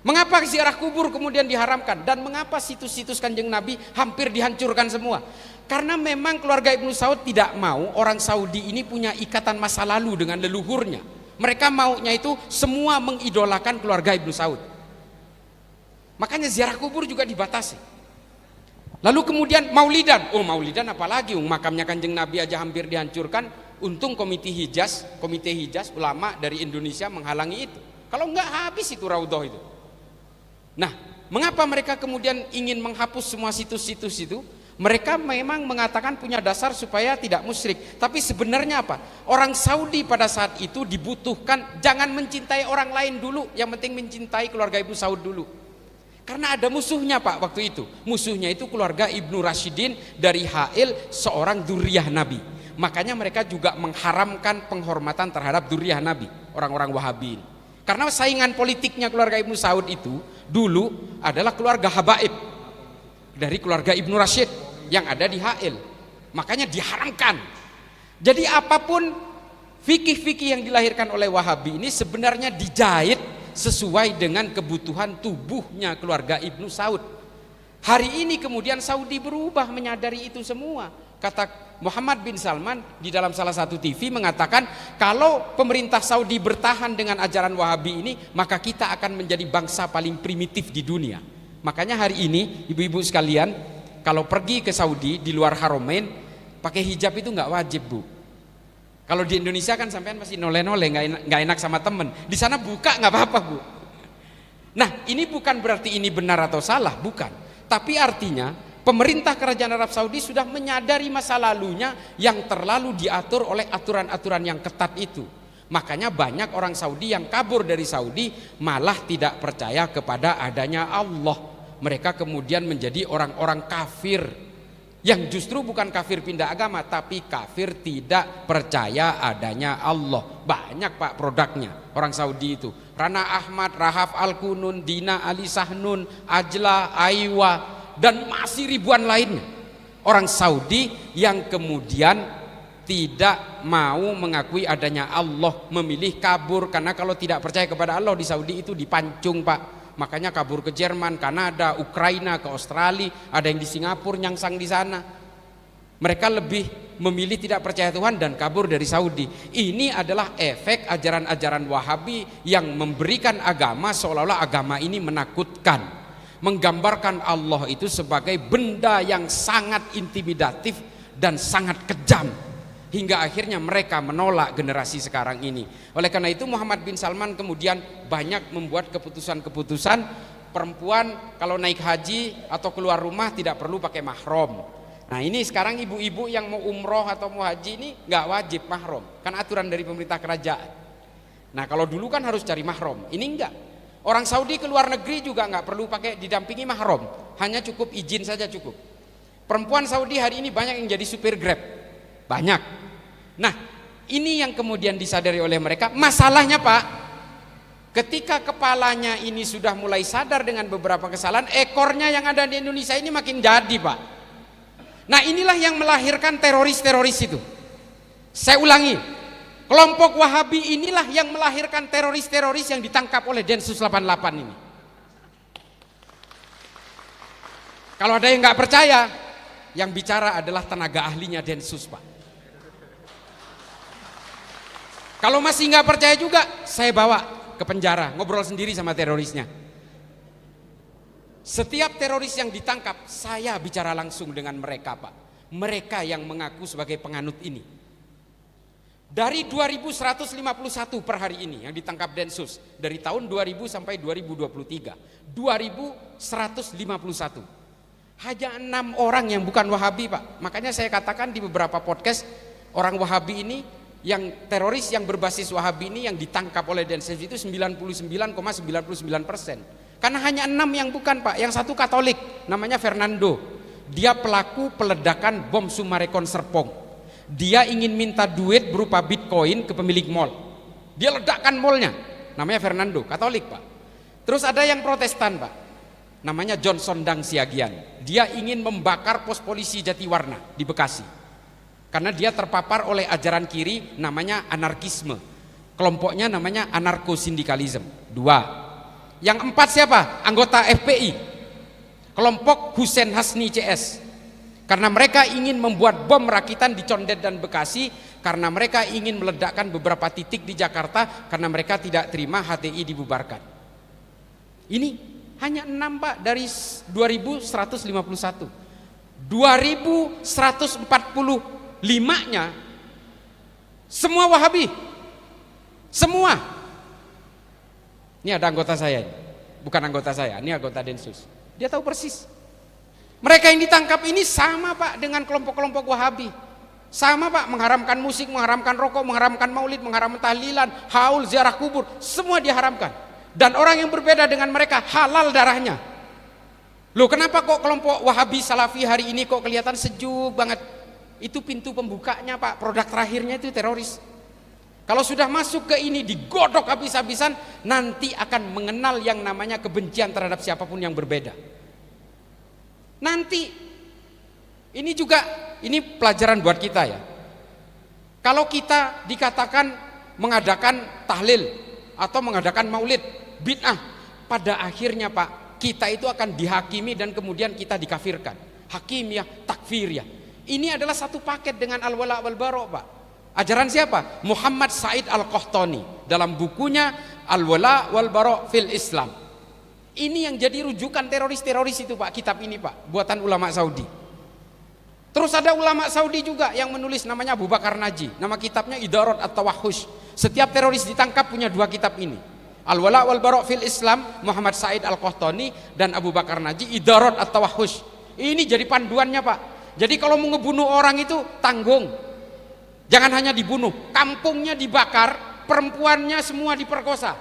Mengapa ziarah kubur kemudian diharamkan? Dan mengapa situs-situs Kanjeng Nabi hampir dihancurkan semua? Karena memang keluarga Ibnu Saud tidak mau orang Saudi ini punya ikatan masa lalu dengan leluhurnya. Mereka maunya itu semua mengidolakan keluarga Ibnu Saud. Makanya ziarah kubur juga dibatasi. Lalu kemudian maulidan. Oh, maulidan apalagi? Makamnya Kanjeng Nabi aja hampir dihancurkan. Untung komite Hijaz ulama dari Indonesia menghalangi itu. Kalau enggak habis itu raudhah itu. Nah, mengapa mereka kemudian ingin menghapus semua situs-situs itu? Mereka memang mengatakan punya dasar supaya tidak musyrik. Tapi sebenarnya apa? Orang Saudi pada saat itu dibutuhkan jangan mencintai orang lain dulu, yang penting mencintai keluarga Ibnu Saud dulu. Karena ada musuhnya, Pak, waktu itu. Musuhnya itu keluarga Ibnu Rashidin dari Ha'il, seorang dzurriyyah Nabi. Makanya mereka juga mengharamkan penghormatan terhadap dzurriyyah Nabi, orang-orang Wahabi. Karena saingan politiknya keluarga Ibnu Saud itu dulu adalah keluarga Habaib dari keluarga Ibnu Rashid yang ada di Ha'il. makanya diharamkan. Jadi apapun fikih-fikih yang dilahirkan oleh Wahabi ini sebenarnya dijahit sesuai dengan kebutuhan tubuhnya keluarga Ibnu Saud. Hari ini kemudian Saudi berubah menyadari itu semua. Kata Muhammad bin Salman di dalam salah satu TV mengatakan, kalau pemerintah Saudi bertahan dengan ajaran Wahabi ini, maka kita akan menjadi bangsa paling primitif di dunia. Makanya hari ini ibu-ibu sekalian, kalau pergi ke Saudi di luar Haramain, pakai hijab itu nggak wajib, Bu. Kalau di Indonesia kan sampean masih noleh-noleh, nggak enak sama temen. Di sana buka nggak apa-apa, Bu. Nah, ini bukan berarti ini benar atau salah, bukan. Tapi artinya pemerintah kerajaan Arab Saudi sudah menyadari masa lalunya yang terlalu diatur oleh aturan-aturan yang ketat itu. Makanya banyak orang Saudi yang kabur dari Saudi malah tidak percaya kepada adanya Allah. Mereka kemudian menjadi orang-orang kafir, yang justru bukan kafir pindah agama, tapi kafir tidak percaya adanya Allah. Banyak Pak produknya orang Saudi itu. Rana Ahmad, Rahaf Al-Kunun, Dina Ali Sahnun, Ajla, Aiwa, dan masih ribuan lainnya. Orang Saudi yang kemudian tidak mau mengakui adanya Allah, memilih kabur, karena kalau tidak percaya kepada Allah di Saudi itu dipancung, Pak. Makanya kabur ke Jerman, Kanada, Ukraina, ke Australia, ada yang di Singapura nyangsang di sana. Mereka lebih memilih tidak percaya Tuhan dan kabur dari Saudi. Ini adalah efek ajaran-ajaran Wahabi yang memberikan agama seolah-olah agama ini menakutkan, menggambarkan Allah itu sebagai benda yang sangat intimidatif dan sangat kejam, hingga akhirnya mereka menolak generasi sekarang ini. Oleh karena itu Muhammad bin Salman kemudian banyak membuat keputusan-keputusan, perempuan kalau naik haji atau keluar rumah tidak perlu pakai mahram. Nah ini sekarang ibu-ibu yang mau umroh atau mau haji ini nggak wajib mahram, kan aturan dari pemerintah kerajaan. Nah kalau dulu kan harus cari mahram, ini enggak. Orang Saudi ke luar negeri juga nggak perlu pakai didampingi mahram, hanya cukup izin saja cukup. Perempuan Saudi hari ini banyak yang jadi supir Grab, banyak. Nah ini yang kemudian disadari oleh mereka. Masalahnya Pak, ketika kepalanya ini sudah mulai sadar dengan beberapa kesalahan, ekornya yang ada di Indonesia ini makin jadi, Pak. Nah inilah yang melahirkan teroris-teroris itu. Saya ulangi, kelompok Wahabi inilah yang melahirkan teroris-teroris yang ditangkap oleh Densus 88 ini. Kalau ada yang nggak percaya, yang bicara adalah tenaga ahlinya Densus, Pak. Kalau masih nggak percaya juga, saya bawa ke penjara, ngobrol sendiri sama terorisnya. Setiap teroris yang ditangkap, saya bicara langsung dengan mereka, Pak. Mereka yang mengaku sebagai penganut ini. Dari 2151 per hari ini yang ditangkap Densus, dari tahun 2000 sampai 2023, 2151. Hanya 6 orang yang bukan Wahabi, Pak. Makanya saya katakan di beberapa podcast, orang Wahabi ini, yang teroris yang berbasis Wahabi ini yang ditangkap oleh Densus itu 99,99%. Karena hanya 6 yang bukan, Pak. Yang satu Katolik, namanya Fernando. Dia pelaku peledakan bom Sumarekon Serpong. Dia ingin minta duit berupa Bitcoin ke pemilik mall. Dia ledakkan mallnya. Namanya Fernando, Katolik, Pak. Terus ada yang Protestan, Pak. Namanya Johnson Dang Siagian. Dia ingin membakar pos polisi Jatiwarna di Bekasi. Karena dia terpapar oleh ajaran kiri namanya anarkisme. Kelompoknya namanya anarko-sindikalisme. 2. Yang 4 siapa? Anggota FPI, kelompok Hussein Hasni CS. Karena mereka ingin membuat bom rakitan di Condet dan Bekasi, karena mereka ingin meledakkan beberapa titik di Jakarta, karena mereka tidak terima HTI dibubarkan. Ini hanya 6, Pak, dari 2151. 2145-nya semua Wahabi. Semua. Ini ada anggota saya, bukan anggota saya, ini anggota Densus. Dia tahu persis. Mereka yang ditangkap ini sama, Pak, dengan kelompok-kelompok Wahabi. Sama, Pak, mengharamkan musik, mengharamkan rokok, mengharamkan maulid, mengharamkan tahlilan, haul, ziarah kubur, semua diharamkan. Dan orang yang berbeda dengan mereka halal darahnya. Loh, kenapa kok kelompok Wahabi Salafi hari ini kok kelihatan sejuk banget? Itu pintu pembukanya, Pak. Produk terakhirnya itu teroris. Kalau sudah masuk ke ini digodok habis-habisan, nanti akan mengenal yang namanya kebencian terhadap siapapun yang berbeda. Nanti ini juga ini pelajaran buat kita ya. Kalau kita dikatakan mengadakan tahlil atau mengadakan maulid bid'ah, pada akhirnya Pak, kita itu akan dihakimi dan kemudian kita dikafirkan. Hakimiyah, takfiriyah. Ini adalah satu paket dengan al-wala wal bara' Pak. Ajaran siapa? Muhammad Said Al-Qahtani dalam bukunya Al-Wala wal Bara' fil Islam. Ini yang jadi rujukan teroris-teroris itu Pak, kitab ini Pak, buatan ulama Saudi. Terus ada ulama Saudi juga yang menulis, namanya Abu Bakar Naji. Nama kitabnya Idarat at-Tawahhush. Setiap teroris ditangkap punya dua kitab ini. Al-Wala wal Bara' fil Islam, Muhammad Said Al-Qahtani, dan Abu Bakar Naji, Idarat at-Tawahhush. Ini jadi panduannya Pak. Jadi kalau mau ngebunuh orang itu tanggung. Jangan hanya dibunuh, kampungnya dibakar, perempuannya semua diperkosa.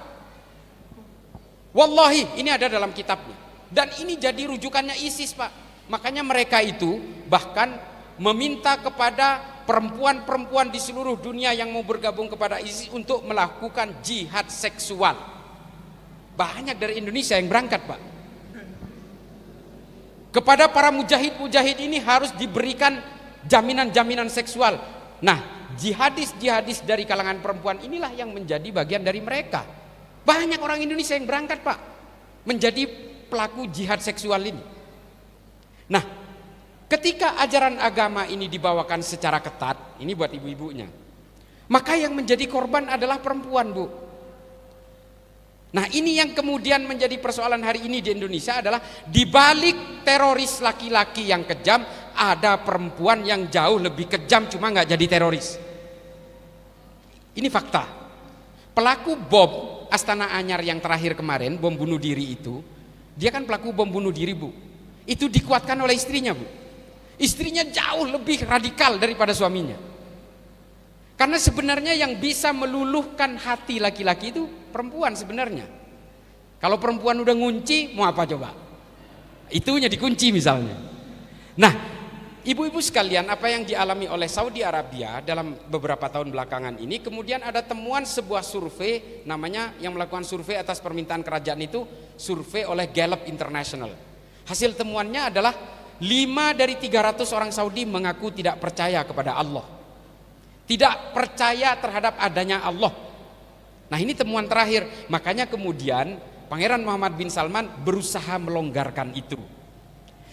Wallahi, ini ada dalam kitabnya. Dan ini jadi rujukannya ISIS Pak. Makanya mereka itu bahkan meminta kepada perempuan-perempuan di seluruh dunia yang mau bergabung kepada ISIS untuk melakukan jihad seksual. Banyak dari Indonesia yang berangkat Pak. Kepada para mujahid-mujahid ini harus diberikan jaminan-jaminan seksual. Nah, jihadis-jihadis dari kalangan perempuan inilah yang menjadi bagian dari mereka. Banyak orang Indonesia yang berangkat Pak, menjadi pelaku jihad seksual ini. Nah, ketika ajaran agama ini dibawakan secara ketat, ini buat ibu-ibunya, maka yang menjadi korban adalah perempuan Bu. Nah, ini yang kemudian menjadi persoalan hari ini di Indonesia adalah di balik teroris laki-laki yang kejam ada perempuan yang jauh lebih kejam, cuma nggak jadi teroris. Ini fakta. Pelaku bom Astana Anyar yang terakhir kemarin, bom bunuh diri itu, dia kan pelaku bom bunuh diri Bu. Itu dikuatkan oleh istrinya Bu. Istrinya jauh lebih radikal daripada suaminya. Karena sebenarnya yang bisa meluluhkan hati laki-laki itu perempuan sebenarnya. Kalau perempuan udah ngunci, mau apa coba? Itunya dikunci misalnya. Nah, ibu-ibu sekalian, apa yang dialami oleh Saudi Arabia dalam beberapa tahun belakangan ini, kemudian ada temuan sebuah survei, namanya yang melakukan survei atas permintaan kerajaan itu, survei oleh Gallup International. Hasil temuannya adalah 5 dari 300 orang Saudi mengaku tidak percaya kepada Allah. Tidak percaya terhadap adanya Allah. Nah, ini temuan terakhir. Makanya kemudian Pangeran Muhammad bin Salman berusaha melonggarkan itu.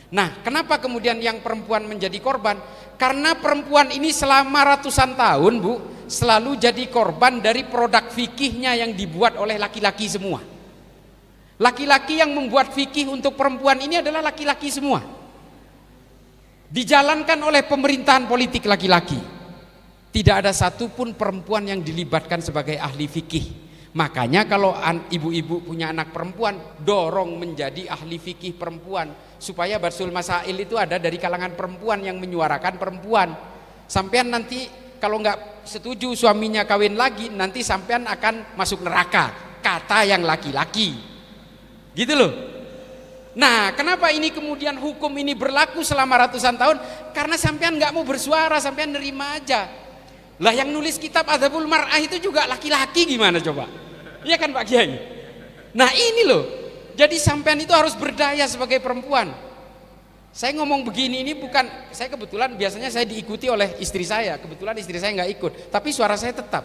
Nah, kenapa kemudian yang perempuan menjadi korban? Karena perempuan ini selama ratusan tahun Bu, selalu jadi korban dari produk fikihnya yang dibuat oleh laki-laki semua. Laki-laki yang membuat fikih untuk perempuan ini adalah laki-laki semua. Dijalankan oleh pemerintahan politik laki-laki. Tidak ada satupun perempuan yang dilibatkan sebagai ahli fikih. Makanya kalau ibu-ibu punya anak perempuan, dorong menjadi ahli fikih perempuan, supaya Basul Masail itu ada dari kalangan perempuan yang menyuarakan perempuan. Sampean nanti kalau nggak setuju suaminya kawin lagi, nanti sampean akan masuk neraka, kata yang laki-laki. Gitu loh. Nah, kenapa ini kemudian hukum ini berlaku selama ratusan tahun? Karena sampean nggak mau bersuara, sampean nerima aja. Lah yang nulis kitab Adzabul Mar'ah itu juga laki-laki, gimana coba? Iya kan Pak Kiai? Nah, ini loh. Jadi sampean itu harus berdaya sebagai perempuan. Saya ngomong begini ini bukan, saya kebetulan biasanya saya diikuti oleh istri saya. Kebetulan istri saya nggak ikut, tapi suara saya tetap.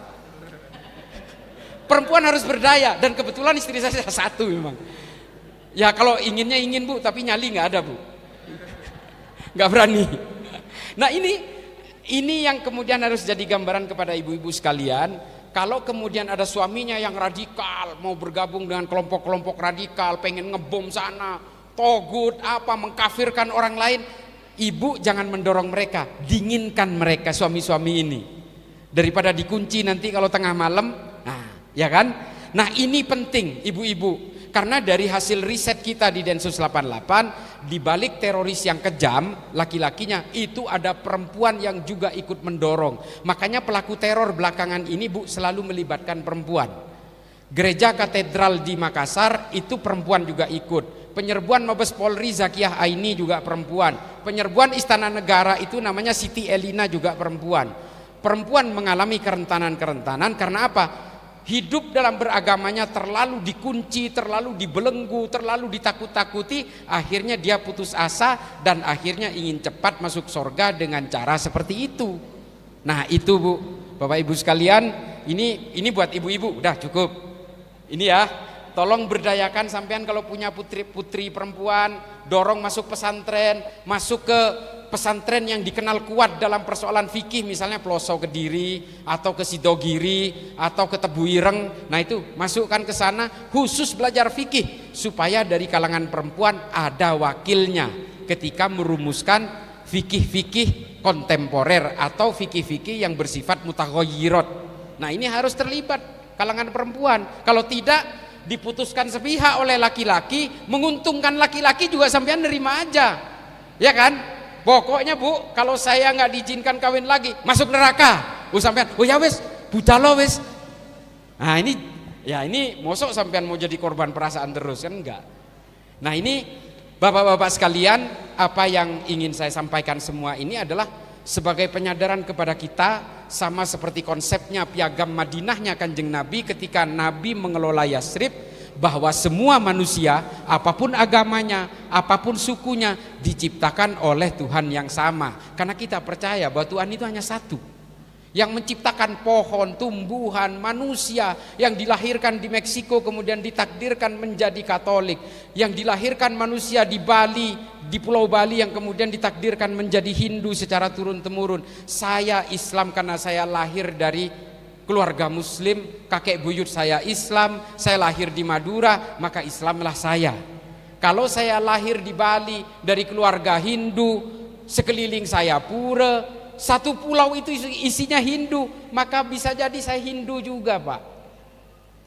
Perempuan harus berdaya, dan kebetulan istri saya satu memang. Ya kalau inginnya ingin Bu, tapi nyali nggak ada Bu, nggak berani. Nah ini yang kemudian harus jadi gambaran kepada ibu-ibu sekalian. Kalau kemudian ada suaminya yang radikal, mau bergabung dengan kelompok-kelompok radikal, pengen ngebom sana, togut, mengkafirkan orang lain, ibu jangan mendorong mereka, dinginkan mereka suami-suami ini, daripada dikunci nanti kalau tengah malam. Nah, ya kan? Nah ini penting ibu-ibu. Karena dari hasil riset kita di Densus 88, di balik teroris yang kejam, laki-lakinya itu ada perempuan yang juga ikut mendorong. Makanya pelaku teror belakangan ini Bu selalu melibatkan perempuan. Gereja Katedral di Makassar itu perempuan juga ikut. Penyerbuan Mabes Polri Zakiyah Aini juga perempuan. Penyerbuan Istana Negara itu namanya Siti Elina juga perempuan. Perempuan mengalami kerentanan-kerentanan karena apa? hidup dalam beragamanya terlalu dikunci, terlalu dibelenggu, terlalu ditakut-takuti, akhirnya dia putus asa dan akhirnya ingin cepat masuk surga dengan cara seperti itu. Nah itu Bu, Bapak Ibu sekalian, ini buat ibu-ibu, udah cukup. Ini ya, tolong berdayakan sampean kalau punya putri perempuan, dorong masuk pesantren, masuk ke pesantren yang dikenal kuat dalam persoalan fikih, misalnya Peloso Kediri atau ke Sidogiri atau ke Tebu Ireng. Nah itu masukkan ke sana khusus belajar fikih supaya dari kalangan perempuan ada wakilnya ketika merumuskan fikih-fikih kontemporer atau fikih-fikih yang bersifat mutaghayyirat. Nah ini harus terlibat kalangan perempuan. Kalau tidak diputuskan sepihak oleh laki-laki, menguntungkan laki-laki juga sampean nerima aja, ya kan? Pokoknya Bu, kalau saya nggak diizinkan kawin lagi, masuk neraka. Sampean, oh ya wes, budalo wes. Nah ini mosok sampean mau jadi korban perasaan terus kan enggak. Nah ini Bapak-bapak sekalian, apa yang ingin saya sampaikan semua ini adalah sebagai penyadaran kepada kita, sama seperti konsepnya piagam Madinahnya Kanjeng Nabi ketika Nabi mengelola Yasrib, bahwa semua manusia apapun agamanya, apapun sukunya diciptakan oleh Tuhan yang sama. Karena kita percaya bahwa Tuhan itu hanya satu, yang menciptakan pohon, tumbuhan, manusia, yang dilahirkan di Meksiko kemudian ditakdirkan menjadi Katolik, yang dilahirkan manusia di Bali, di Pulau Bali yang kemudian ditakdirkan menjadi Hindu secara turun-temurun. Saya Islam karena saya lahir dari keluarga Muslim, kakek buyut saya Islam, saya lahir di Madura, maka Islamlah saya. Kalau saya lahir di Bali dari keluarga Hindu, sekeliling saya pura, satu pulau itu isinya Hindu, maka bisa jadi saya Hindu juga Pak.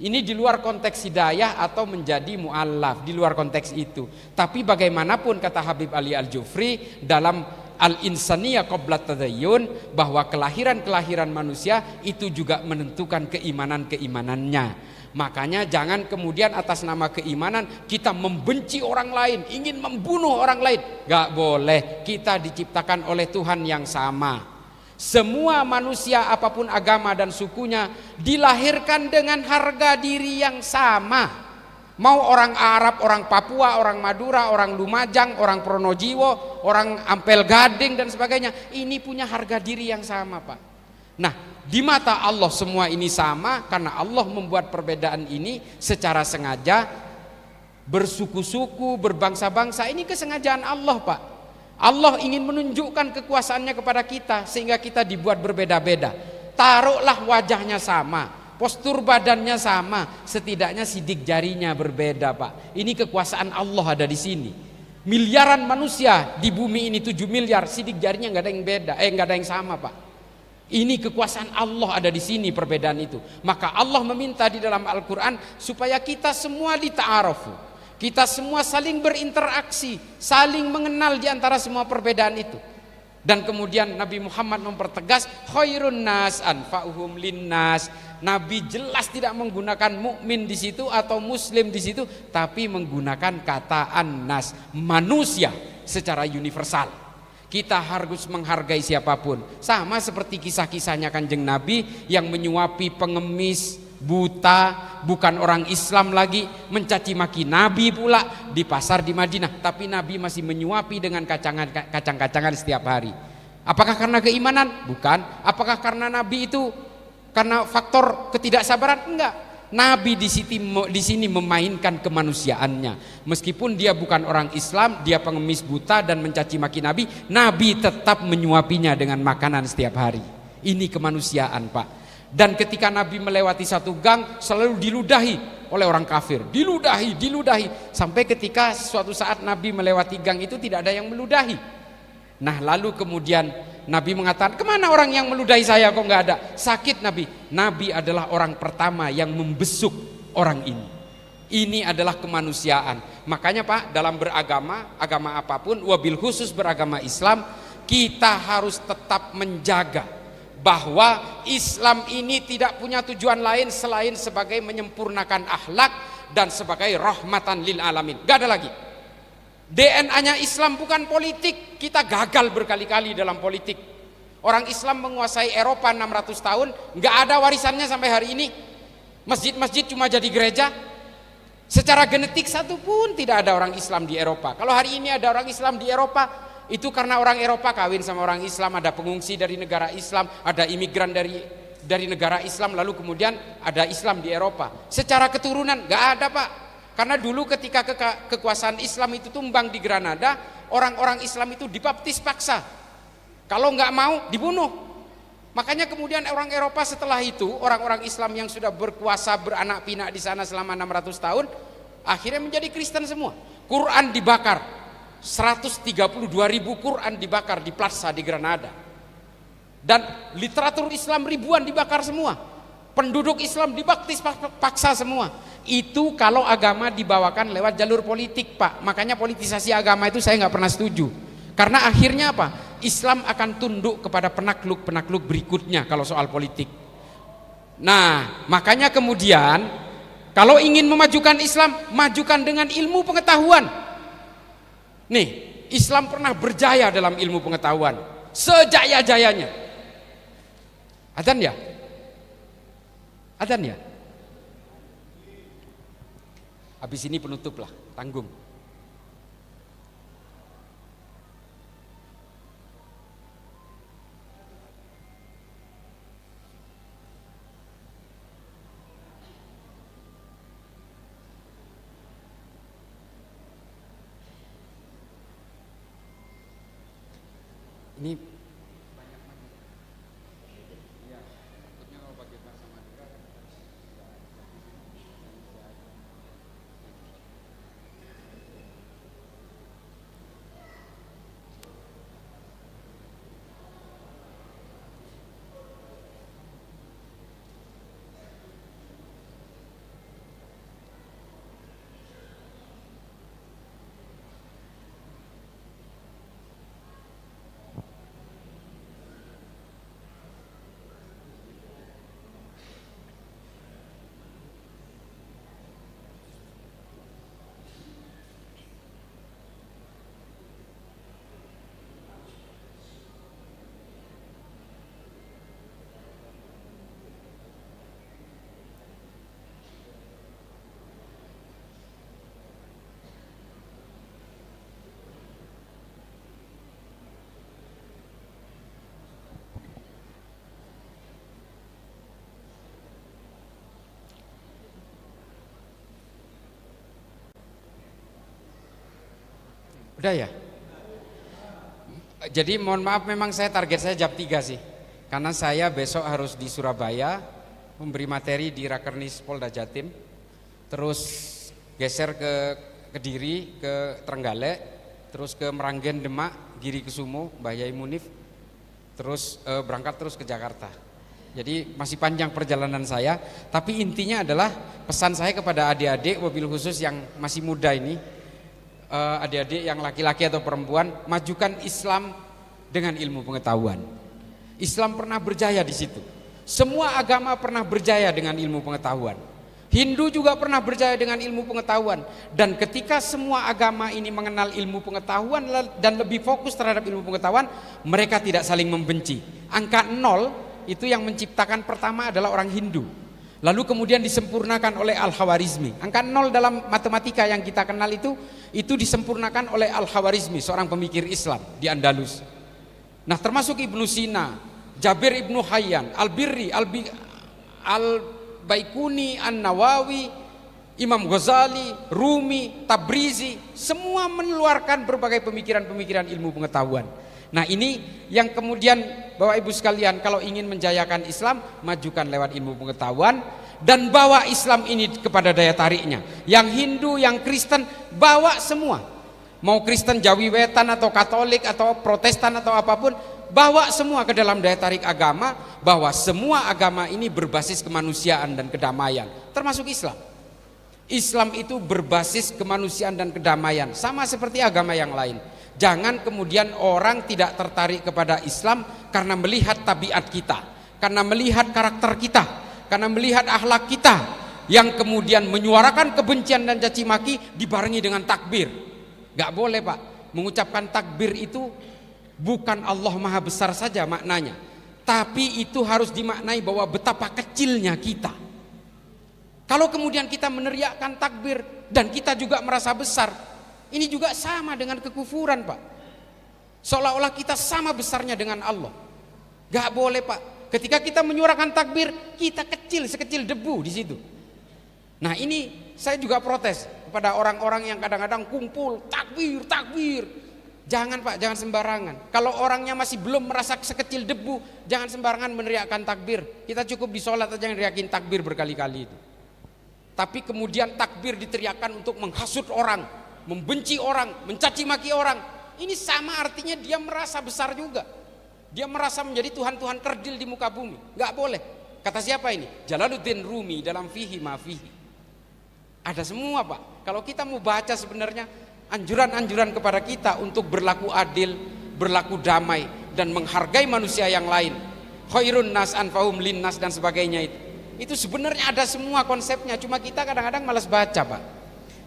Ini di luar konteks hidayah atau menjadi mu'allaf, di luar konteks itu. Tapi bagaimanapun kata Habib Ali Al-Jufri dalam Al-Insaniyah Qabla Tadayyun, bahwa kelahiran manusia itu juga menentukan keimanan-keimanannya. Makanya jangan kemudian atas nama keimanan kita membenci orang lain, ingin membunuh orang lain. Gak boleh, kita diciptakan oleh Tuhan yang sama. Semua manusia apapun agama dan sukunya dilahirkan dengan harga diri yang sama. Mau orang Arab, orang Papua, orang Madura, orang Lumajang, orang Pronojiwo, orang Ampel Gading dan sebagainya, ini punya harga diri yang sama Pak. Nah di mata Allah semua ini sama karena Allah membuat perbedaan ini secara sengaja, bersuku-suku, berbangsa-bangsa. Ini kesengajaan Allah Pak. Allah ingin menunjukkan kekuasaannya kepada kita sehingga kita dibuat berbeda-beda. Taruhlah wajahnya sama, postur badannya sama, setidaknya sidik jarinya berbeda Pak. Ini kekuasaan Allah ada di sini. Miliaran manusia di bumi ini 7 miliar, sidik jarinya nggak ada yang beda, nggak ada yang sama Pak. Ini kekuasaan Allah ada di sini, perbedaan itu. Maka Allah meminta di dalam Al-Quran supaya kita semua dita'arufu, kita semua saling berinteraksi, saling mengenal di antara semua perbedaan itu. Dan kemudian Nabi Muhammad mempertegas khairun nas anfa'uhum linnas. Nabi jelas tidak menggunakan mukmin di situ atau muslim di situ, tapi menggunakan kata annas, manusia secara universal. Kita harus menghargai siapapun. Sama seperti kisah-kisahnya Kanjeng Nabi yang menyuapi pengemis, buta, bukan orang Islam lagi, mencaci maki Nabi pula di pasar di Madinah, tapi Nabi masih menyuapi dengan kacang-kacangan setiap hari. Apakah karena keimanan? Bukan. Apakah karena Nabi itu karena faktor ketidaksabaran? Enggak. Nabi di sini memainkan kemanusiaannya. Meskipun dia bukan orang Islam, dia pengemis buta dan mencaci maki Nabi, Nabi tetap menyuapinya dengan makanan setiap hari. Ini kemanusiaan Pak. Dan ketika Nabi melewati satu gang selalu diludahi oleh orang kafir, diludahi sampai ketika suatu saat Nabi melewati gang itu tidak ada yang meludahi. Nah lalu kemudian Nabi mengatakan, kemana orang yang meludahi saya kok nggak ada? Sakit Nabi. Nabi adalah orang pertama yang membesuk orang ini. Ini adalah kemanusiaan. Makanya Pak, dalam beragama, agama apapun, wabil khusus beragama Islam, kita harus tetap menjaga bahwa Islam ini tidak punya tujuan lain selain sebagai menyempurnakan akhlak dan sebagai rahmatan lil alamin. Gak ada lagi. DNA-nya Islam bukan politik. Kita gagal berkali-kali dalam politik. Orang Islam menguasai Eropa 600 tahun, gak ada warisannya sampai hari ini. Masjid-masjid cuma jadi gereja. Secara genetik satu pun tidak ada orang Islam di Eropa. Kalau hari ini ada orang Islam di Eropa, itu karena orang Eropa kawin sama orang Islam, ada pengungsi dari negara Islam, ada imigran dari negara Islam, lalu kemudian ada Islam di Eropa. Secara keturunan nggak ada, Pak. Karena dulu ketika kekuasaan Islam itu tumbang di Granada, orang-orang Islam itu dibaptis paksa. Kalau nggak mau dibunuh. Makanya kemudian orang Eropa setelah itu, orang-orang Islam yang sudah berkuasa beranak pinak di sana selama 600 tahun, akhirnya menjadi Kristen semua. Quran dibakar. 132.000 Quran dibakar di plaza di Granada. Dan literatur Islam ribuan dibakar semua. Penduduk Islam dibaptis paksa semua. Itu kalau agama dibawakan lewat jalur politik, Pak. Makanya politisasi agama itu saya nggak pernah setuju. Karena akhirnya apa? Islam akan tunduk kepada penakluk-penakluk berikutnya kalau soal politik. Nah, makanya kemudian kalau ingin memajukan Islam, majukan dengan ilmu pengetahuan. Nih, Islam pernah berjaya dalam ilmu pengetahuan, sejaya-jayanya. Adzan ya? Adzan ya? Habis ini penutup lah, tanggung. Ini udah ya? Jadi mohon maaf, memang target saya jam 3 sih. Karena saya besok harus di Surabaya memberi materi di Rakernis Polda Jatim. Terus geser ke Kediri, ke Trenggalek, terus ke Meranggen Demak, Giri Kusumo, Mbah Yai Munif. Terus berangkat terus ke Jakarta. Jadi masih panjang perjalanan saya, tapi intinya adalah pesan saya kepada adik-adik, wabil khusus yang masih muda ini, adik-adik yang laki-laki atau perempuan, majukan Islam dengan ilmu pengetahuan. Islam pernah berjaya di situ. Semua agama pernah berjaya dengan ilmu pengetahuan. Hindu juga pernah berjaya dengan ilmu pengetahuan. Dan ketika semua agama ini mengenal ilmu pengetahuan dan lebih fokus terhadap ilmu pengetahuan, mereka tidak saling membenci. Angka 0 itu yang menciptakan pertama adalah orang Hindu. Lalu kemudian disempurnakan oleh Al-Khawarizmi. Angka 0 dalam matematika yang kita kenal itu disempurnakan oleh Al-Khawarizmi, seorang pemikir Islam di Andalus. Nah, termasuk Ibnu Sina, Jabir Ibnu Hayyan, Al-Birri, Al-Baikuni, An-Nawawi, Imam Ghazali, Rumi, Tabrizi, semua mengeluarkan berbagai pemikiran-pemikiran ilmu pengetahuan. Nah, ini yang kemudian Bapak Ibu sekalian, kalau ingin menjayakan Islam, majukan lewat ilmu pengetahuan dan bawa Islam ini kepada daya tariknya. Yang Hindu, yang Kristen, bawa semua. Mau Kristen Jawi Wetan atau Katolik atau Protestan atau apapun, bawa semua ke dalam daya tarik agama, bahwa semua agama ini berbasis kemanusiaan dan kedamaian, termasuk Islam. Islam itu berbasis kemanusiaan dan kedamaian, sama seperti agama yang lain. Jangan kemudian orang tidak tertarik kepada Islam karena melihat tabiat kita, karena melihat karakter kita, karena melihat akhlak kita, yang kemudian menyuarakan kebencian dan caci maki dibarengi dengan takbir. Gak boleh, Pak. Mengucapkan takbir itu bukan Allah Maha Besar saja maknanya, tapi itu harus dimaknai bahwa betapa kecilnya kita. Kalau kemudian kita meneriakkan takbir dan kita juga merasa besar, ini juga sama dengan kekufuran, Pak. Seolah-olah kita sama besarnya dengan Allah. Gak boleh, Pak. Ketika kita menyuarakan takbir, kita kecil, sekecil debu di situ. Nah, ini saya juga protes kepada orang-orang yang kadang-kadang kumpul takbir, takbir. Jangan, Pak, jangan sembarangan. Kalau orangnya masih belum merasa sekecil debu, jangan sembarangan meneriakkan takbir. Kita cukup di sholat aja yang neriakin takbir berkali-kali itu. Tapi kemudian takbir diteriakkan untuk menghasut orang, membenci orang, mencaci maki orang. Ini sama artinya dia merasa besar juga. Dia merasa menjadi Tuhan-Tuhan kerdil di muka bumi. Gak boleh. Kata siapa ini? Jalaluddin Rumi dalam Fihi Ma Fihi. Ada semua, Pak. Kalau kita mau baca sebenarnya anjuran-anjuran kepada kita untuk berlaku adil, berlaku damai, dan menghargai manusia yang lain. Khairun nas anfahum linnas dan sebagainya itu sebenarnya ada semua konsepnya, cuma kita kadang-kadang malas baca, Pak.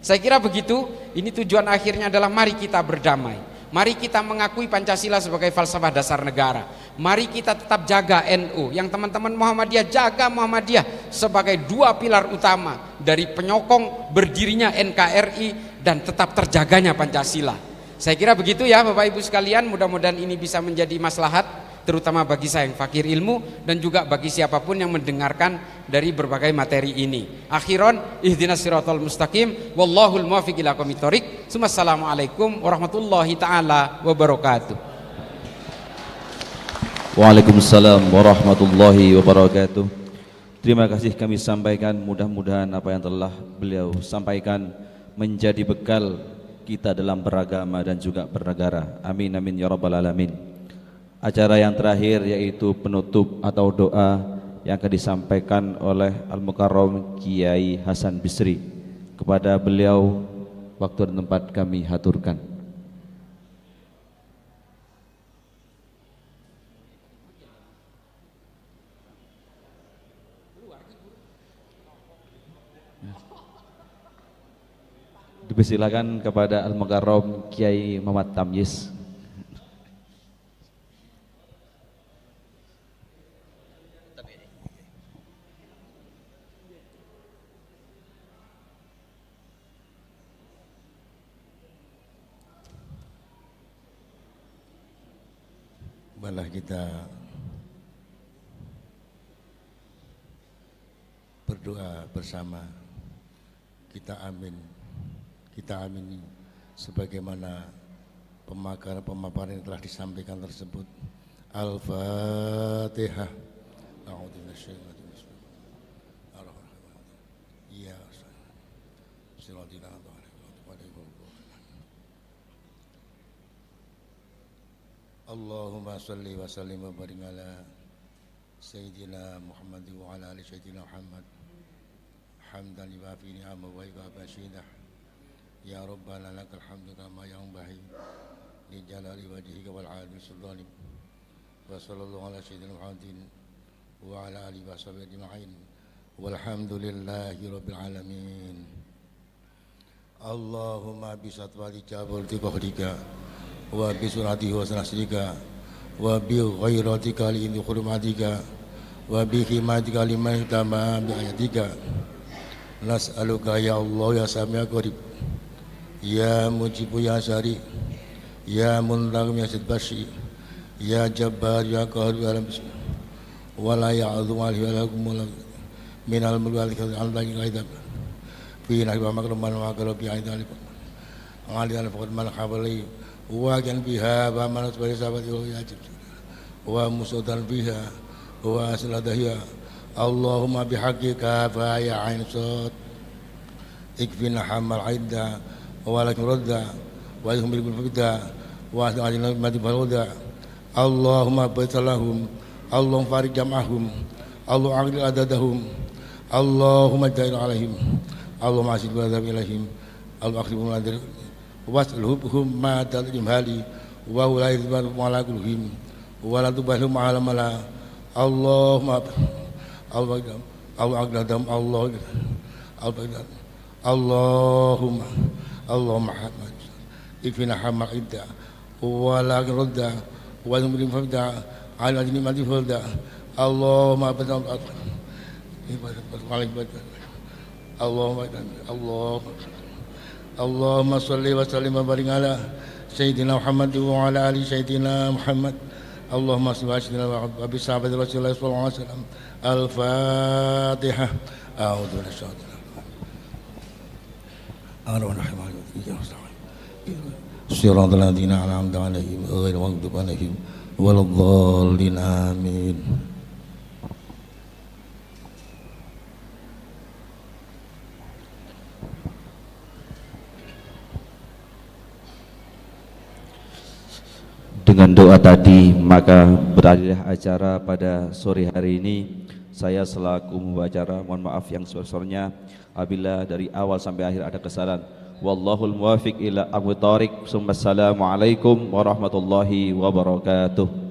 Saya kira begitu. Ini tujuan akhirnya adalah mari kita berdamai. Mari kita mengakui Pancasila sebagai falsafah dasar negara. Mari kita tetap jaga NU. Yang teman-teman Muhammadiyah jaga Muhammadiyah sebagai dua pilar utama dari penyokong berdirinya NKRI dan tetap terjaganya Pancasila. Saya kira begitu ya Bapak Ibu sekalian. Mudah-mudahan ini bisa menjadi maslahat, terutama bagi saya yang fakir ilmu dan juga bagi siapapun yang mendengarkan dari berbagai materi ini. Akhiran, ihdinas siratal mustaqim, wallahul muwaffiq ila aqwamit thoriq. Assalamualaikum warahmatullahi taala wabarakatuh. Waalaikumsalam warahmatullahi wabarakatuh. Terima kasih kami sampaikan, mudah-mudahan apa yang telah beliau sampaikan menjadi bekal kita dalam beragama dan juga bernegara. Amin amin ya rabbal alamin. Acara yang terakhir yaitu penutup atau doa yang akan disampaikan oleh Al-Mukarram Kiai Hasan Bisri. Kepada beliau waktu dan tempat kami haturkan. Dipersilakan kepada Al-Mukarram Kiai Muhammad Tamyiz. Marilah kita berdoa bersama. Kita amini sebagaimana pemaparan yang telah disampaikan tersebut. Al-Fatihah. Allahumma salli wa sallim wa barik ala Sayyidina Muhammad wa ala ali Sayyidina Muhammad hamdan li wafi ni'amah wa iqab asyidah. Ya Rabbana lakal hamdu kama yanbaghi li jalali wajhika wal 'adli sultanik. Wa sallallahu ala Sayyidina Muhammadin wa ala alihi wa sahbihi ajma'in. Walhamdulillahi rabbil alamin. Allahumma bisatwali jabal tiqahdika wa bi suratihi wa sanasrika wa bi ghairatika li hurmatika wa bi himatika liman tama bi ayatika. Nas'aluka ya Allah ya Sami' qarib ya mujibu ya syari ya muntaqim ya sidbashi ya jabbar ya qahar ya alam wa la ya'udhu wa lakum minal mulki wal qaidab fi nahwa makruman wa qarabi aidal ali al faqad man habali wa kan biha wa man sabari sabat yajib wa musudan biha wa asladahya. Allahumma bihaqqika fa ya ain sad ikfina hamal aidda wa lakin radda wa yuhmil bil fida wa ajina mati balda. Allahumma batalahum Allahumma farid jam'ahum Allahumma aqil adadahum Allahumma ja'il alaihim Allahumma asid wa adab ilaihim Allahumma akhribhum adir was'alhubhum ma talim hali wa ulai dzman malakulhim wa la tubahum ala mala. Allahumma Allah aqdam Allah Allahumma Muhammad ikfina hamal idda wa la radda wa yumlim fada ala ajni mati fada. Allahumma badal Allahumma salli wa sallim wa barik ala Sayyidina Muhammad wa ala ali Sayyidina Muhammad. Allahumma salli wa sallim wa bi sahabati Rasulullah sallallahu alaihi wasallam. Al-Fatihah. A'udzu billahi Siratal ladzina an'amta 'alaihim ghairil maghdubi 'alaihim waladdallin. Amin. Dengan doa tadi maka berakhirlah acara pada sore hari ini. Saya selaku pembicara mohon maaf yang sebesar-besarnya apabila dari awal sampai akhir ada kesalahan. Wallahul muwafiq ila aqwamit thoriq. Assalamualaikum warahmatullahi wabarakatuh.